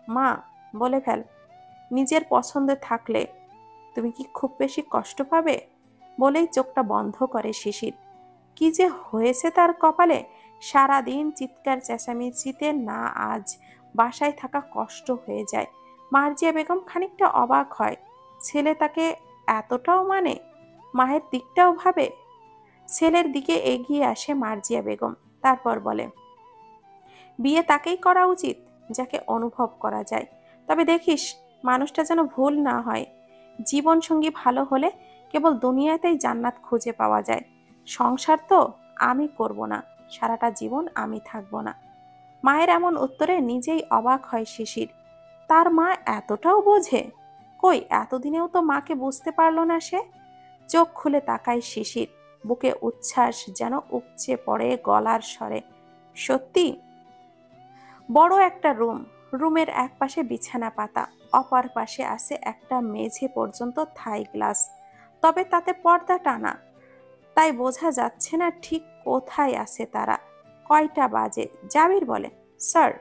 [SPEAKER 1] মা, বলে ফেল, নিজের পছন্দে থাকলে তুমি কি খুব বেশি কষ্ট পাবে? বলেই চোখটা বন্ধ করে শিশির। কি যে হয়েছে তার কপালে! সারাদিন চিৎকার চেঁচামেচিতে না আজ বাসায় থাকা কষ্ট হয়ে যায়। মার্জিয়া বেগম খানিকটা অবাক হয়। ছেলে তাকে এতটাও মানে, মায়ের দিকটাও ভাবে। ছেলের দিকে এগিয়ে আসে মার্জিয়া বেগম, তারপর বলে, বিয়ে তাকেই করা উচিত যাকে অনুভব করা যায়। তবে দেখিস মানুষটা যেন ভুল না হয়। জীবন সঙ্গী ভালো হলে কেবল দুনিয়াতেই জান্নাত খুঁজে পাওয়া যায়। সংসার তো আমি করব না, সারাটা জীবন আমি থাকব না। মায়ের এমন উত্তরে নিজেই অবাক হয় শিশির। তার মা এতটাও বোঝে? কই এতদিনেও তো মাকে বুঝতে পারল না সে। চোখ খুলে তাকায় শিশির। বুকে উচ্ছ্বাস যেন উপচে পড়ে গলার স্বরে। সত্যি? বড় একটা রুম। রুমের এক পাশে বিছানা পাতা, অপর পাশে আছে একটা মেঝে পর্যন্ত থাই গ্লাস। তবে তাতে পর্দা টানা, তাই বোঝা যাচ্ছে না ঠিক কোথায় আছে তারা। কয়টা বাজে? জাবির বলে, স্যার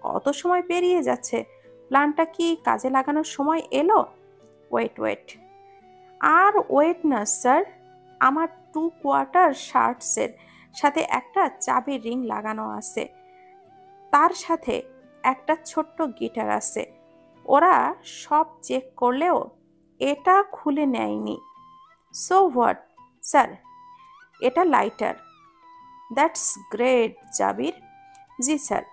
[SPEAKER 1] কত সময় পেরিয়ে যাচ্ছে, প্ল্যানটা কি কাজে লাগানোর সময় এলো? ওয়েট ওয়েট, আর ওয়েট না স্যার। আমার 2 কোয়ার্টার শার্টসের সাথে একটা চাবির রিং লাগানো আছে, তার সাথে একটা ছোট্ট গিটার আছে। ওরা সব চেক করলেও এটা খুলে নেয়নি। So what sir? এটা লাইটার। That's great Jabir. জি স্যার,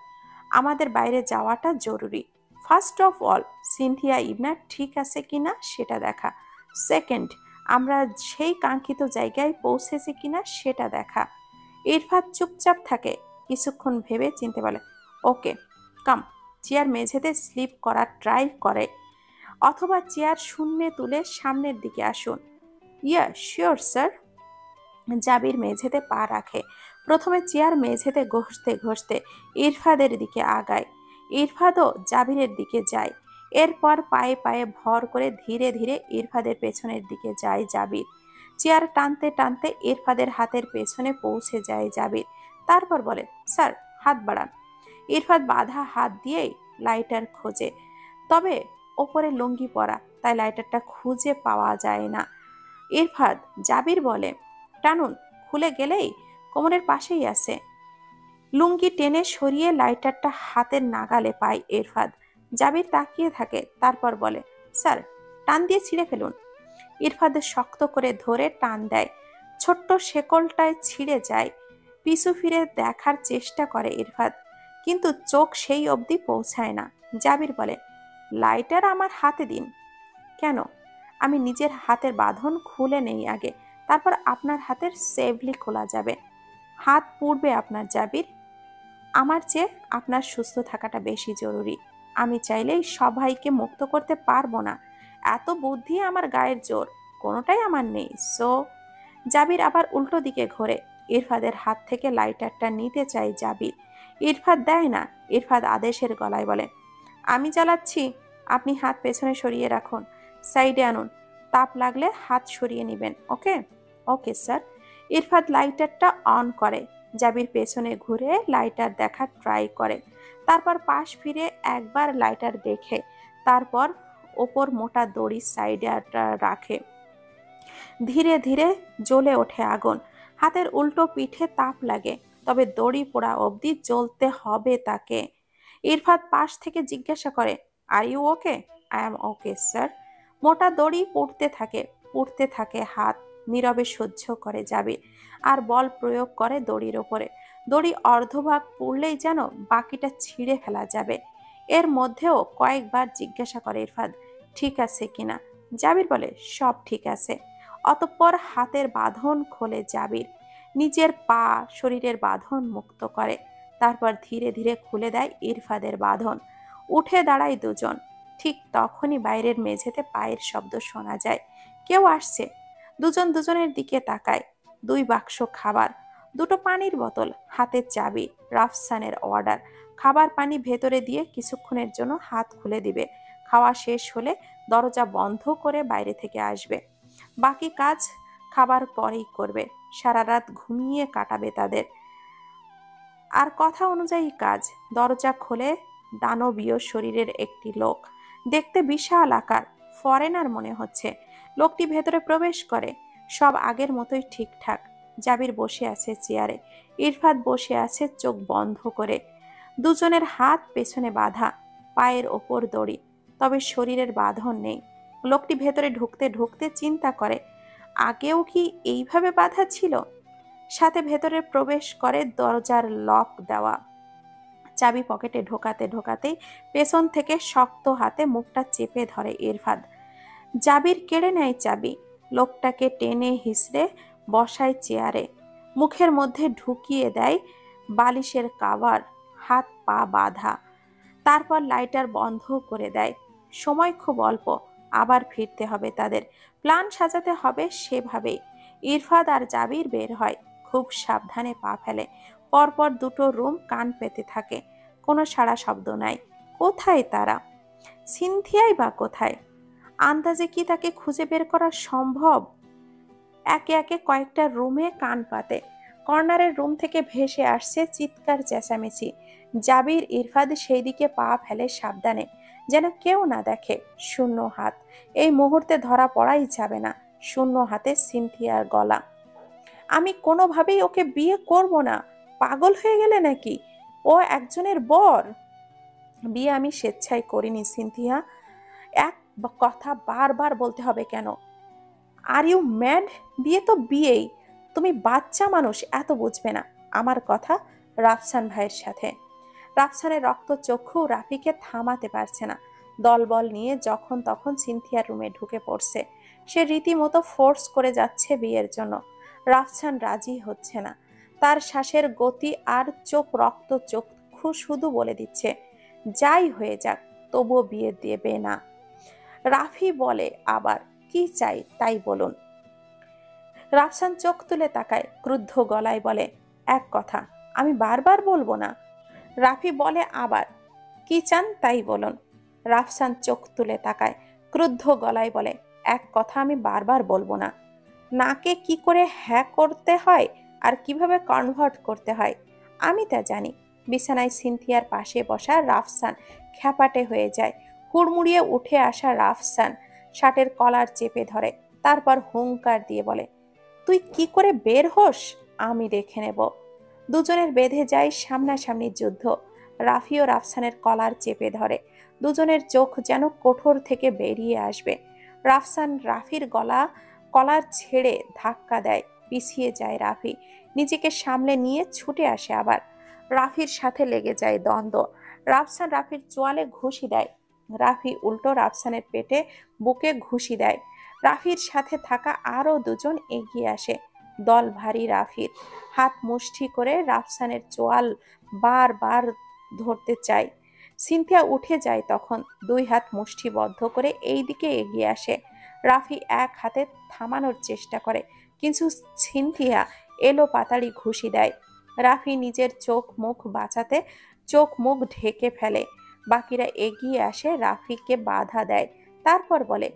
[SPEAKER 1] আমাদের বাইরে যাওয়াটা জরুরি। ফার্স্ট অফ অল সিনথিয়া ইবনা ঠিক আছে কিনা সেটা দেখা। সেকেন্ড, আমরা সেই কাঙ্ক্ষিত জায়গায় পৌঁছেছি কিনা সেটা দেখা। ইরফাত চুপচাপ থাকে, কিছুক্ষণ ভেবে চিনতে বলে, ওকে কাম। চেয়ার মেঝেতে স্লিপ করার ট্রাই করে, অথবা চেয়ার শূন্যে তুলে সামনের দিকে আসুন। Yeah sure sir. জাবির মেঝেতে পা রাখে। প্রথমে চেয়ার মেঝেতে ঘষতে ঘষতে ইরফাদের দিকে আগায়। ইরফাদও জাবিরের দিকে যায়। এরপর পায়ে পায়ে ভর করে ধীরে ধীরে ইরফাদের পেছনের দিকে যায় জাবির। চেয়ার টানতে টানতে ইরফাদের হাতের পেছনে পৌঁছে যায় জাবির। তারপর বলে, স্যার হাত বাড়ান। ইরফাদ বাঁধা হাত দিয়েই লাইটার খোঁজে, তবে ওপরে লুঙ্গি পরা, তাই লাইটারটা খুঁজে পাওয়া যায় না। ইরফাদ, জাবির বলে, টানুন, খুলে গেলেই কোমরের পাশেই আছে। লুঙ্গি টেনে সরিয়ে লাইটারটা হাতের নাগালে পায় ইরফাদ। জাবির তাকিয়ে থাকে, তারপর বলে, স্যার টান দিয়ে ছিঁড়ে ফেলুন। ইরফাদ শক্ত করে ধরে টান দেয়। ছোট্ট শেকলটায় ছিঁড়ে যায়। পিছু ফিরে দেখার চেষ্টা করে ইরফাদ, কিন্তু চোখ সেই অবধি পৌঁছায় না। জাবির বলে, লাইটার আমার হাতে দিন। কেন? আমি নিজের হাতের বাঁধন খুলে নেই আগে, তারপর আপনার হাতের সেফলি খোলা যাবে। হাত পুড়বে আপনার জাবির। আমার চেয়ে আপনার সুস্থ থাকাটা বেশি জরুরি। আমি চাইলেই সবাইকে মুক্ত করতে পারবো না। এত বুদ্ধি আমার গায়ের জোর কোনোটাই আমার নেই। সো জাবির আবার উল্টো দিকে ঘোরে। ইরফাদের হাত থেকে লাইটারটা নিতে চাই জাবির। ইরফাদ দেয় না। ইরফাদ আদেশের গলায় বলে, আমি জ্বালাচ্ছি, আপনি হাত পেছনে সরিয়ে রাখুন, সাইডে আনুন, তাপ লাগলে হাত সরিয়ে নেবেন। ওকে? Okay sir. ইরফাদ লাইটারটা অন করে। জাবির পেছনে ঘুরে লাইটার দেখার ট্রাই করে, তারপর পাশ ফিরে একবার লাইটার দেখে, তারপর ওপর মোটা দড়ি সাইডে রাখে। ধীরে ধীরে জ্বলে ওঠে আগুন। হাতের উল্টো পিঠে তাপ লাগে, তবে দড়ি পোড়া অবধি জ্বলতে হবে তাকে। ইরফাদ পাশ থেকে জিজ্ঞাসা করে, are you okay? I am okay sir. মোটা দড়ি পুড়তে থাকে হাত। নীরবে সহ্য করে জাবির, আর বল প্রয়োগ করে দড়ির ওপরে। দড়ি অর্ধভাগ পুড়লেই যেন বাকিটা ছিঁড়ে ফেলা যাবে। এর মধ্যেও কয়েকবার জিজ্ঞাসা করে ইরফাদ, ঠিক আছে কিনা। জাবির বলে, সব ঠিক আছে। অতঃপর হাতের বাঁধন খোলে জাবির, নিজের পা শরীরের বাঁধন মুক্ত করে। তারপর ধীরে ধীরে খুলে দেয় ইরফাদের বাঁধন। উঠে দাঁড়ায় দুজন। ঠিক তখনই বাইরের মেঝেতে পায়ের শব্দ শোনা যায়। কেউ আসছে। দুজন দুজনের দিকে তাকায়। 2 বাক্স খাবার, 2টো পানির বোতল, হাতের চাবি, রাফসানের অর্ডার। খাবার পানি ভেতরে দিয়ে কিছুক্ষণের জন্য হাত খুলে দিবে। খাওয়া শেষ হলে দরজা বন্ধ করে বাইরে থেকে আসবে। বাকি কাজ খাবার পরেই করবে। সারা রাত ঘুমিয়ে কাটাবে তাদের। আর কথা অনুযায়ী কাজ। দরজা খোলে দানবীয় শরীরের একটি লোক। দেখতে বিশাল আকার, ফরেনার মনে হচ্ছে। লোকটি ভেতরে প্রবেশ করে। সব আগের মতোই ঠিকঠাক। জাবির বসে আছে চেয়ারে। ইরফাদ বসে আছে চোখ বন্ধ করে। দুজনের হাত পেছনে বাঁধা, পায়ের ওপর দড়ি, তবে শরীরের বাঁধন নেই। লোকটি ভেতরে ঢুকতে ঢুকতে চিন্তা করে, আগেও কি এইভাবে বাঁধা ছিল? সাথে ভেতরে প্রবেশ করে, দরজার লক দেওয়া। চাবি পকেটে ঢোকাতে ঢোকাতেই পেছন থেকে শক্ত হাতে মুখটা চেপে ধরে ইরফাদ। জাবির কেড়ে নেয় চাবি। লোকটাকে টেনে হিঁচড়ে বসায় চেয়ারে। মুখের মধ্যে ঢুকিয়ে দেয় বালিশের কাভার। হাত পা বাঁধা। তারপর লাইটার বন্ধ করে দেয়। সময় খুব অল্প। আবার ফিরতে হবে তাদের। প্ল্যান সাজাতে হবে সেভাবেই। ইরফাদ আর জাবির বের হয়। খুব সাবধানে পা ফেলে। পরপর 2টো রুম কান পেতে থাকে। কোনো সাড়া শব্দ নাই। কোথায় তারা? সিনথিয়াই বা কোথায়? আন্দাজে কি তাকে খুঁজে বের করা সম্ভব? একে একে কয়েকটা রুমে কান পাতে। কর্নারের রুম থেকে ভেসে আসছে চিৎকার চেঁচামেচি। জাবির ইরফাদ সেই দিকে পা ফেলে সাবধানে, যেন কেউ না দেখে। শূন্য হাত। এই মুহূর্তে ধরা পড়াই যাবে না। শূন্য হাতে সিনথিয়ার গলা। আমি কোনোভাবেই ওকে বিয়ে করব না। পাগল হয়ে গেলে নাকি? ও একজনের বর। বিয়ে আমি স্বেচ্ছায় করিনি সিনথিয়া। এক কথা বারবার বলতে হবে কেন? Are you mad? বিয়ে তো বিয়েই। তুমি বাচ্চা মানুষ, এত বুঝবে না। আমার কথা রাফসান ভাইয়ের সাথে। রাফসানের রক্তচক্ষু রাফিকে থামাতে পারছে না। দলবল নিয়ে যখন তখন সিনথিয়ার রুমে ঢুকে পড়ছে। সে রীতিমতো ফোর্স করে যাচ্ছে বিয়ের জন্য। রাফসান রাজি হচ্ছে না। তার শ্বাসের গতি আর চোখ রক্তচক্ষু শুধু বলে দিচ্ছে, যাই হয়ে যাক তবুও বিয়ে দেবে না। রাফি বলে আবার, কি চাই তাই বলুন। রাফসান চোখ তুলে তাকায়, ক্রুদ্ধ গলায় বলে, এক কথা আমি বারবার বলবো না। রাফি বলে আবার, কি চান তাই বলুন। রাফসান চোখ তুলে তাকায়, ক্রুদ্ধ গলায় বলে, এক কথা আমি বারবার বলবো না। নাকে কি করে হ্যাঁ করতে হয় আর কিভাবে কনভার্ট করতে হয় আমি তা জানি। বিছানায় সিনথিয়ার পাশে বসা রাফসান খ্যাপাটে হয়ে যায়। হুড়মুড়িয়ে উঠে আসা রাফসান শার্টের কলার চেপে ধরে, তারপর হুংকার দিয়ে বলে, তুই কি করে বের হোস আমি দেখে নেব। দুজনের বেঁধে যায় সামনাসামনি যুদ্ধ। রাফি ও রাফসানের কলার চেপে ধরে। দুজনের চোখ যেন কোঠর থেকে বেরিয়ে আসবে। রাফসান রাফির কলার ছেড়ে ধাক্কা দেয়, পিছিয়ে যায় রাফি। নিজেকে সামলে নিয়ে ছুটে আসে আবার। রাফির সাথে লেগে যায় দ্বন্দ্ব। রাফসান রাফির চোয়ালে ঘুষি দেয়। রাফি উল্টো রাফসানের পেটে বুকে ঘুষি দেয়। রাফির সাথে থাকা আরো দুজন এগিয়ে আসে। দল ভারী রাফির। হাত মুষ্টি করে রাফসানের চোয়াল বারবার ধরতে চায়। সিনথিয়া উঠে যায় তখন, দুই হাত মুষ্টিবদ্ধ করে এই দিকে এগিয়ে আসে। রাফি এক হাতে থামানোর চেষ্টা করে, কিন্তু সিনথিয়া এলো পাতাড়ি ঘুষি দেয়। রাফি নিজের চোখ মুখ বাঁচাতে চোখ মুখ ঢেকে ফেলে। বাকিরা এগিয়ে আসে, রাফিকে বাধা দেয়। তারপর বলে,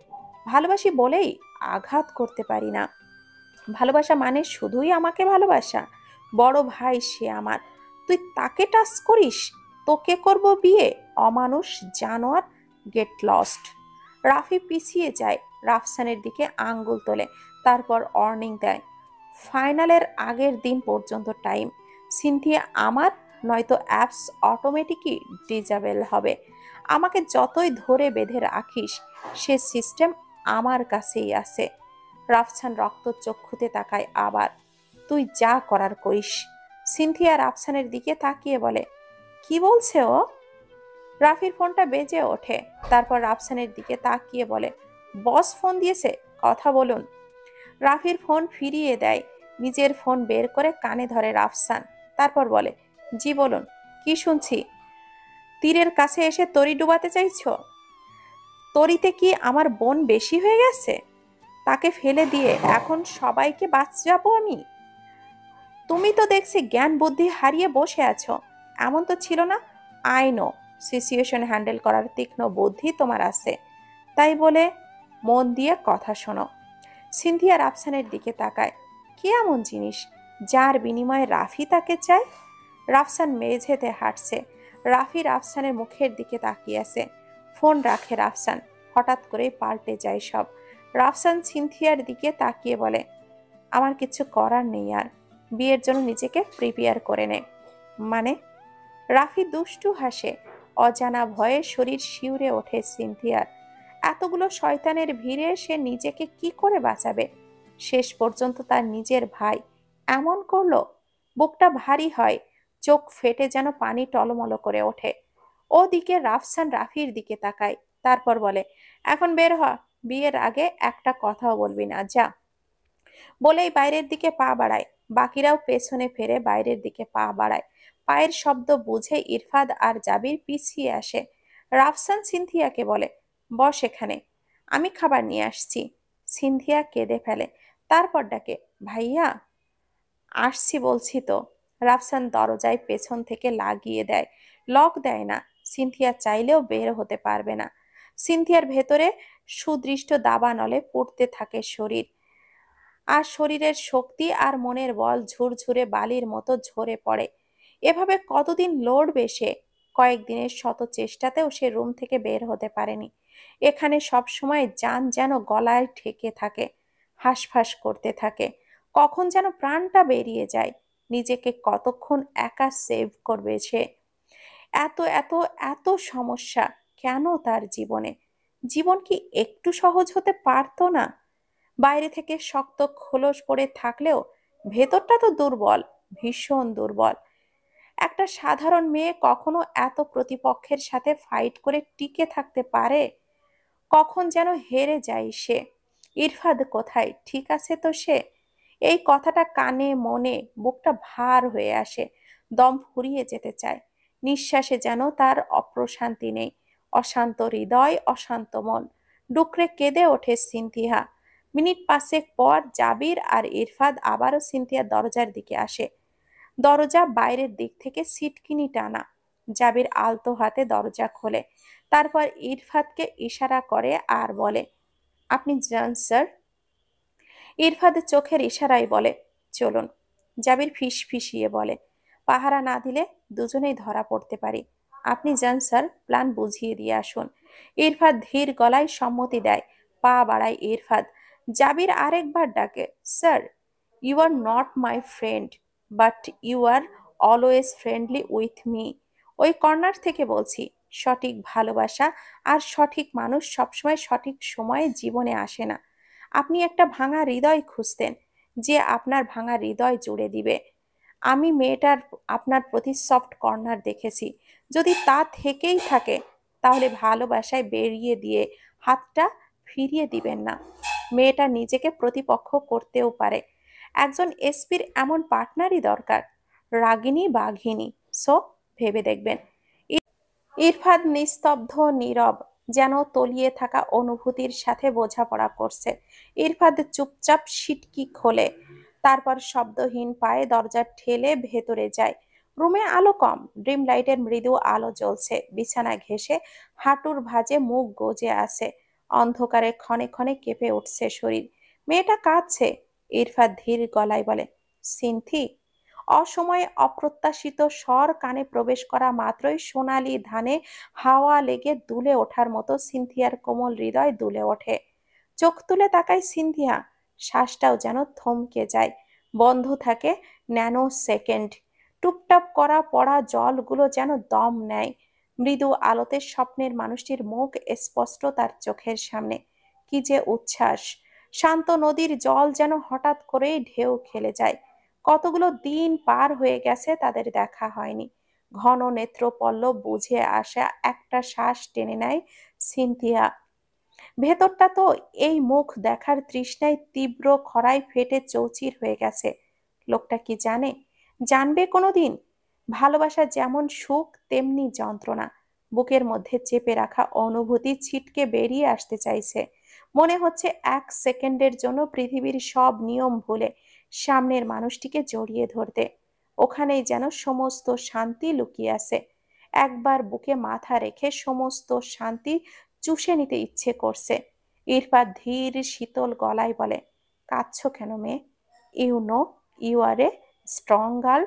[SPEAKER 1] ভালোবাসি বলেই আঘাত করতে পারি না। ভালোবাসা মানে শুধুই আমাকে ভালোবাসা। বড় ভাই সে আমার, তুই তাকে টাচ করিস, তোকে করব বিয়ে, অমানুষ জানোয়ার, গেট লস্ট। রাফি পিছিয়ে যায়, রাফসানের দিকে আঙ্গুল তোলে, তারপর ওয়ার্নিং দেয়, ফাইনালের আগের দিন পর্যন্ত টাইম। সিনথিয়া আমার, নয়তো অ্যাপস অটোমেটিকই ডিজেবল হবে। আমাকে যতই ধরে বেঁধে রাখিস সে সিস্টেম আমার কাছেই আছে। রাফসান রক্তচক্ষুতে তাকায় আবার, তুই যা করার করিস। সিনথিয়া রাফসানের দিকে তাকিয়ে বলে, কি বলছে ও? রাফির ফোনটা বেজে ওঠে, তারপর রাফসানের দিকে তাকিয়ে বলে, বস ফোন দিয়েছে, কথা বলুন। রাফির ফোন ফিরিয়ে দেয়, নিজের ফোন বের করে কানে ধরে রাফসান, তারপর বলে, জি বলুন, কি শুনছি? তীরের কাছে এসে তরি ডুবাতে চাইছো? তরিতে কি আমার বোন বেশি হয়ে গেছে? তাকে ফেলে দিয়ে এখন সবাইকে বাঁচাবো আমি? তুমি তো দেখছি জ্ঞান বুদ্ধি হারিয়ে বসে আছো। এমন তো ছিল না। আই নো সিচুয়েশন হ্যান্ডেল করার তীক্ষ্ণ বুদ্ধি তোমার আছে, তাই বলে মন দিয়ে কথা শোনো। সিনথিয়া রাফসানের দিকে তাকায়, কি এমন জিনিস যার বিনিময়ে রাফি তাকে চায়? রাফসান মেঝেতে হাঁটছে। রাফি রাফসানের মুখের দিকে তাকিয়ে আছে। ফোন রাখে রাফসান, হঠাৎ করেই পাল্টে যায় সব। রাফসান সিনথিয়ার দিকে তাকিয়ে বলে, আমার কিছু করার নেই আর, বিয়ের জন্য নিজেকে প্রিপেয়ার করে নে। মানে? রাফি দুষ্টু হাসে, অজানা ভয়ে শরীর শিউরে ওঠে সিনথিয়ার। এতগুলো শয়তানের ভিড়ে সে নিজেকে কি করে বাঁচাবে? শেষ পর্যন্ত তার নিজের ভাই এমন করলো। বুকটা ভারী হয়, চোখ ফেটে যেন পানি টলমল করে ওঠে। ওদিকে রাফসান রাফির দিকে তাকায়, তারপর বলে, এখন বের হ, বিয়ের আগে একটা কথাও বলবি না, যা। বলেই বাইরের দিকে পা বাড়ায়। বাকিরাও পেছনে ফিরে বাইরের দিকে পা বাড়ায়। পায়ের শব্দ বুঝে ইরফাদ আর জাবির পিছিয়ে আসে। রাফসান সিনথিয়াকে বলে, বস এখানে, আমি খাবার নিয়ে আসছি। সিনথিয়া কেঁদে ফেলে, তারপর ডাকে, ভাইয়া। আসছি বলছি তো। রাফসান দরজায় পেছন থেকে লাগিয়ে দেয়, লক দেয় না। সিনথিয়া চাইলেও বের হতে পারবে না। সিনথিয়ার ভেতরে সুদৃষ্ট দাবানলে পড়তে থাকে শরীর, আর শরীরের শক্তি আর মনের বল ঝুরঝুরে বালির মতো ঝরে পড়ে। এভাবে কতদিন লড়বে সে? কয়েকদিনের শত চেষ্টাতেও সে রুম থেকে বের হতে পারেনি। এখানে সব সময় জান যেন গলায় ঠেকে থাকে, হাঁসফাঁস করতে থাকে। কখন যেন প্রাণটা বেরিয়ে যায়। নিজেকে কতক্ষণ একা সেভ করবে সে? এত এত এত সমস্যা কেন তার জীবনে? জীবন কি একটু সহজ হতে পারতো না? বাইরে থেকে শক্ত খোলস পড়ে থাকলেও ভেতরটা তো দুর্বল, ভীষণ দুর্বল। একটা সাধারণ মেয়ে কখনো এত প্রতিপক্ষের সাথে ফাইট করে টিকে থাকতে পারে? কখন যেন হেরে যায় সে। ইরফাদ কোথায়? ঠিক আছে তো সে? এই কথাটা কানে মনে বুকটা ভার হয়ে আসে, দম ফুরিয়ে যেতে চায়। নিঃশ্বাসে যেন তার অপ্রশান্তি নেই, অশান্ত হৃদয়, অশান্ত মন। ডুকরে কেঁদে ওঠে সিনথিয়া। মিনিট পাঁচেক পর জাবির আর ইরফাদ আবারও সিনথিয়ার দরজার দিকে আসে। দরজা বাইরের দিক থেকে সিটকিনি টানা। জাবির আলতো হাতে দরজা খোলে, তারপর ইরফাদকে ইশারা করে আর বলে, আপনি যান স্যার। ইরফাদের চোখের ইশারায় বলে, চলুন। জাবির ফিসফিসিয়ে বলে, পাহারা না দিলে দুজনেই ধরা পড়তে পারি। আপনি যান স্যার, প্ল্যান বুঝিয়ে দিয়ে আসুন। ইরফাদ ধীর গলায় সম্মতি দেয়। পা বাড়ায় ইরফাদ। জাবির আরেকবার ডাকে, sir, you are not my friend, but you are always friendly with me. ওই কর্নার থেকে বলছি, সঠিক ভালোবাসা আর সঠিক মানুষ সবসময় সঠিক সময়ে জীবনে আসে না। আপনি একটা ভাঙা হৃদয় খুঁজতেন, যে আপনার ভাঙা হৃদয় জুড়ে দিবে। আমি মেয়েটার আপনার প্রতি সফট কর্নার দেখেছি। যদি তা থেকেই থাকে, তাহলে ভালোবাসায় বেরিয়ে দিয়ে হাতটা ফিরিয়ে দিবেন না। মেয়েটা নিজেকে প্রতিপক্ষ করতেও পারে। একজন এসপির এমন পার্টনারই দরকার, রাগিনী বাঘিনী। সো ভেবে দেখবেন। ইরফাদ নিস্তব্ধ, নীরব, যেন তলিয়ে থাকা অনুভূতির সাথে বোঝাপড়া করছে। ইরফাদ চুপচাপ সিটকি খোলে, তারপর শব্দহীন পায়ে দরজা ঠেলে ভেতরে যায়। রুমে আলো কম, ড্রিম লাইটের মৃদু আলো জ্বলছে। বিছানা ঘেঁষে হাঁটুর ভাঁজে মুখ গজে আছে। অন্ধকারে ক্ষণে ক্ষণে কেঁপে উঠছে শরীর। মেয়েটা কাঁদছে। ইরফাদ ধীর গলায় বলে, সিনথি। অসময়ে অপ্রত্যাশিত স্বর কানে প্রবেশ করা মাত্রই সোনালি ধানে হাওয়া লেগে দুলে ওঠার মতো সিনথিয়ার কোমল হৃদয় দুলে ওঠে। চোখ তুলে তাকায় সিনথিয়া। শ্বাসটাও যেন থমকে যায়, বন্ধ থাকে ন্যানো সেকেন্ড। টুপটাপ করা পড়া জলগুলো যেন দম নেয়। মৃদু আলোতে স্বপ্নের মানুষটির মুখ স্পষ্ট তার চোখের সামনে। কি যে উচ্ছ্বাস! শান্ত নদীর জল যেন হঠাৎ করেই ঢেউ খেলে যায়। কতগুলো দিন পার হয়ে গেছে তাদের দেখা হয়নি। ঘন নেত্রপল্লব বুঝে আসা একটা শ্বাস টেনে নেয় সিনথিয়া। ভেতরটা তো এই মুখ দেখার তৃষ্ণায় তীব্র খরায় ফেটে চৌচির হয়ে গেছে। লোকটা কি জানে, জানবে কোনোদিন? ভালোবাসা যেমন সুখ তেমনি যন্ত্রণা। বুকের মধ্যে চেপে রাখা অনুভূতি ছিটকে বেরিয়ে আসতে চাইছে। মনে হচ্ছে এক সেকেন্ডের জন্য পৃথিবীর সব নিয়ম ভুলে সামনের মানুষটিকে জড়িয়ে ধরতে। ওখানেই যেন সমস্ত শান্তি লুকিয়ে আছে। একবার বুকে মাথা রেখে সমস্ত শান্তি চুষে নিতে ইচ্ছে করছে। ইরফাদ ধীর শীতল গলায় বলে, কাঁদছো কেন মেয়ে? You know you are a strong girl.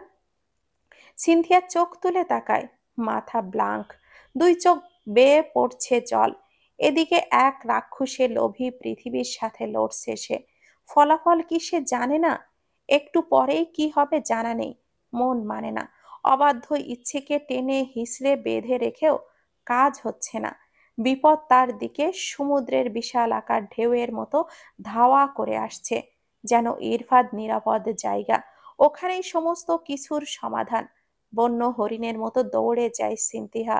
[SPEAKER 1] Cynthia চোখ তুলে তাকায়, মাথা ব্লাঙ্ক, দুই চোখ বেয়ে পড়ছে জল। এদিকে এক রাক্ষসে লোভী পৃথিবীর সাথে লড়ছে সে। ফলাফল কি সে জানে না? একটু পরেই কি হবে জানা নেই। মন মানে না। অবাধ্য ইচ্ছেকে টেনে হিসড়ে বেঁধে রেখেও কাজ হচ্ছে না। বিপদ তার দিকে সমুদ্রের বিশাল আকার ঢেউয়ের মতো ধাওয়া করে আসছে। যেন ইরফাদ নিরাপদ জায়গা, ওখানেই সমস্ত কিছুর সমাধান। বন্য হরিণের মতো দৌড়ে যায় সিনথিয়া।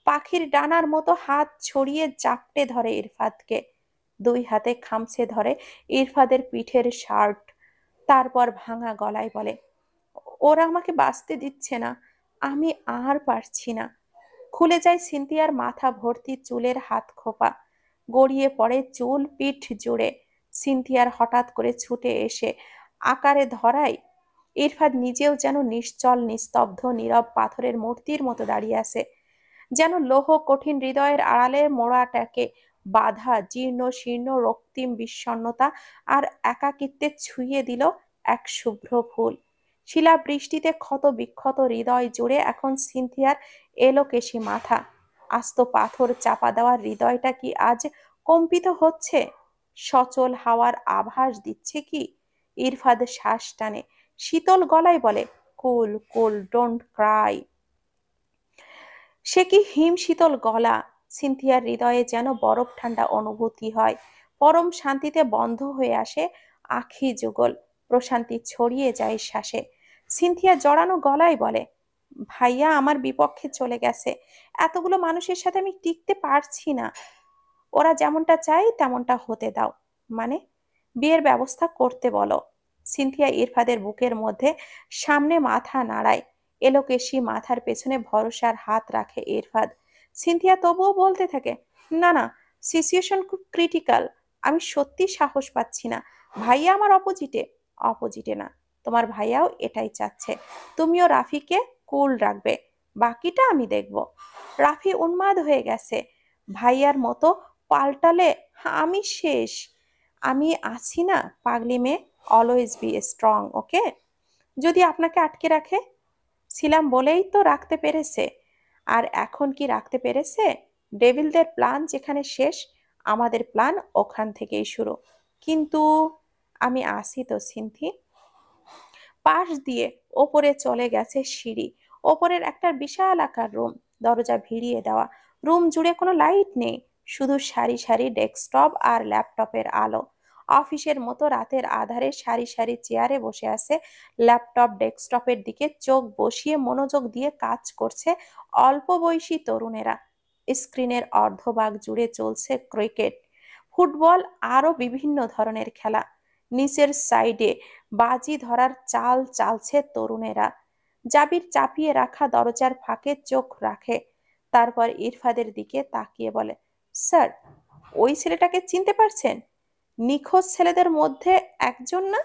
[SPEAKER 1] পাখির ডানার মতো হাত ছড়িয়ে চাপটে ধরে ইরফাদকে। দুই হাতে খামছে ধরে ইরফাদের পিঠের শার্ট। তারপর ভাঙা গলায় বলে, ওরা আমাকে বাঁচতে দিচ্ছে না। আমি আর পারছি না। খুলে যায় সিনথিয়ার মাথা ভর্তি চুলের হাত খোপা। গড়িয়ে পড়ে চুল পিঠ জুড়ে। সিনথিয়ার হঠাৎ করে ছুটে এসে আকারে ধরায় ইরফাদ নিজেও যেন নিশ্চল, নিস্তব্ধ, নীরব পাথরের মূর্তির মতো দাঁড়িয়ে আছে। যেন লৌহ কঠিন হৃদয়ের আড়ালে মোড়াটাকে বাধা জীর্ণ শীর্ণ রক্তিম বিষণ্ণতা আর একাকিত্বে ছুঁয়ে দিল এক শুভ্র ফুল। শিলাবৃষ্টিতে ক্ষত বিক্ষত হৃদয় জুড়ে এখন সিনথিয়ার এলোকেশি মাথা। আস্ত পাথর চাপা দেওয়ার হৃদয়টা কি আজ কম্পিত হচ্ছে? সচল হাওয়ার আভাস দিচ্ছে কি? ইরফাদ শ্বাস টানে, শীতল গলায় বলে, কুল কুল, ডোন্ট ক্রাই। সে কি হিম শীতল গলা! সিনথিয়ার হৃদয়ে যেন বরফ ঠান্ডা অনুভূতি হয়। পরম শান্তিতে বন্ধ হয়ে আসে আখি যুগল। প্রশান্তি ছড়িয়ে যায় শ্বাসে। সিনথিয়া জড়ানো গলায় বলে, ভাইয়া আমার বিপক্ষে চলে গেছে। এতগুলো মানুষের সাথে আমি টিকতে পারছি না। ওরা যেমনটা চায় তেমনটা হতে দাও। মানে? বিয়ের ব্যবস্থা করতে বলো। সিনথিয়া ইরফাদের বুকের মধ্যে সামনে মাথা নাড়ায়। এলোকেশি মাথার পেছনে ভরসার হাত রাখে ইরফাদ। সিনথিয়া তবুও বলতে থাকে, না না, সিচুয়েশন খুব ক্রিটিক্যাল। আমি সত্যি সাহস পাচ্ছি না। ভাইয়া আমার অপোজিটে। অপোজিটে না, তোমার ভাইয়াও এটাই চাচ্ছে। তুমিও রাফিকে কুল রাখবে, বাকিটা আমি দেখব। রাফি উন্মাদ হয়ে গেছে। ভাইয়ার মতো পাল্টালে আমি শেষ। আমি আছি না, পাগলি মেয়ে। অলওয়েজ বি স্ট্রং, ওকে? যদি আপনাকে আটকে রাখে? ছিলাম বলেই তো রাখতে পেরেছে। আর এখন কি রাখতে পেরেছে? ডেভিলদের প্ল্যান যেখানে শেষ, আমাদের প্ল্যান ওখান থেকেই শুরু। কিন্তু আমি আসি তো সিনথি। পাশ দিয়ে ওপরে চলে গেছে সিঁড়ি। ওপরের একটা বিশাল আকার রুম, দরজা ভিড়িয়ে দেওয়া। রুম জুড়ে কোনো লাইট নেই, শুধু সারি সারি ডেস্কটপ আর ল্যাপটপের আলো। অফিসের মতো রাতের আধারে সারি সারি চেয়ারে বসে আছে। ল্যাপটপ ডেস্কটপের দিকে চোখ বসিয়ে মনোযোগ দিয়ে কাজ করছে অল্প বয়সী তরুণেরা। স্ক্রিনের অর্ধভাগ জুড়ে চলছে ক্রিকেট, ফুটবল, আরো বিভিন্ন ধরনের খেলা। নিচের সাইডে বাজি ধরার চাল চালছে তরুণেরা। জাবির চাপিয়ে রাখা দরজার ফাঁকে চোখ রাখে, তারপর ইরফাদের দিকে তাকিয়ে বলে, স্যার, ওই ছেলেটাকে চিনতে পারছেন? নিখোঁজ ছেলেদের মধ্যে একজন না?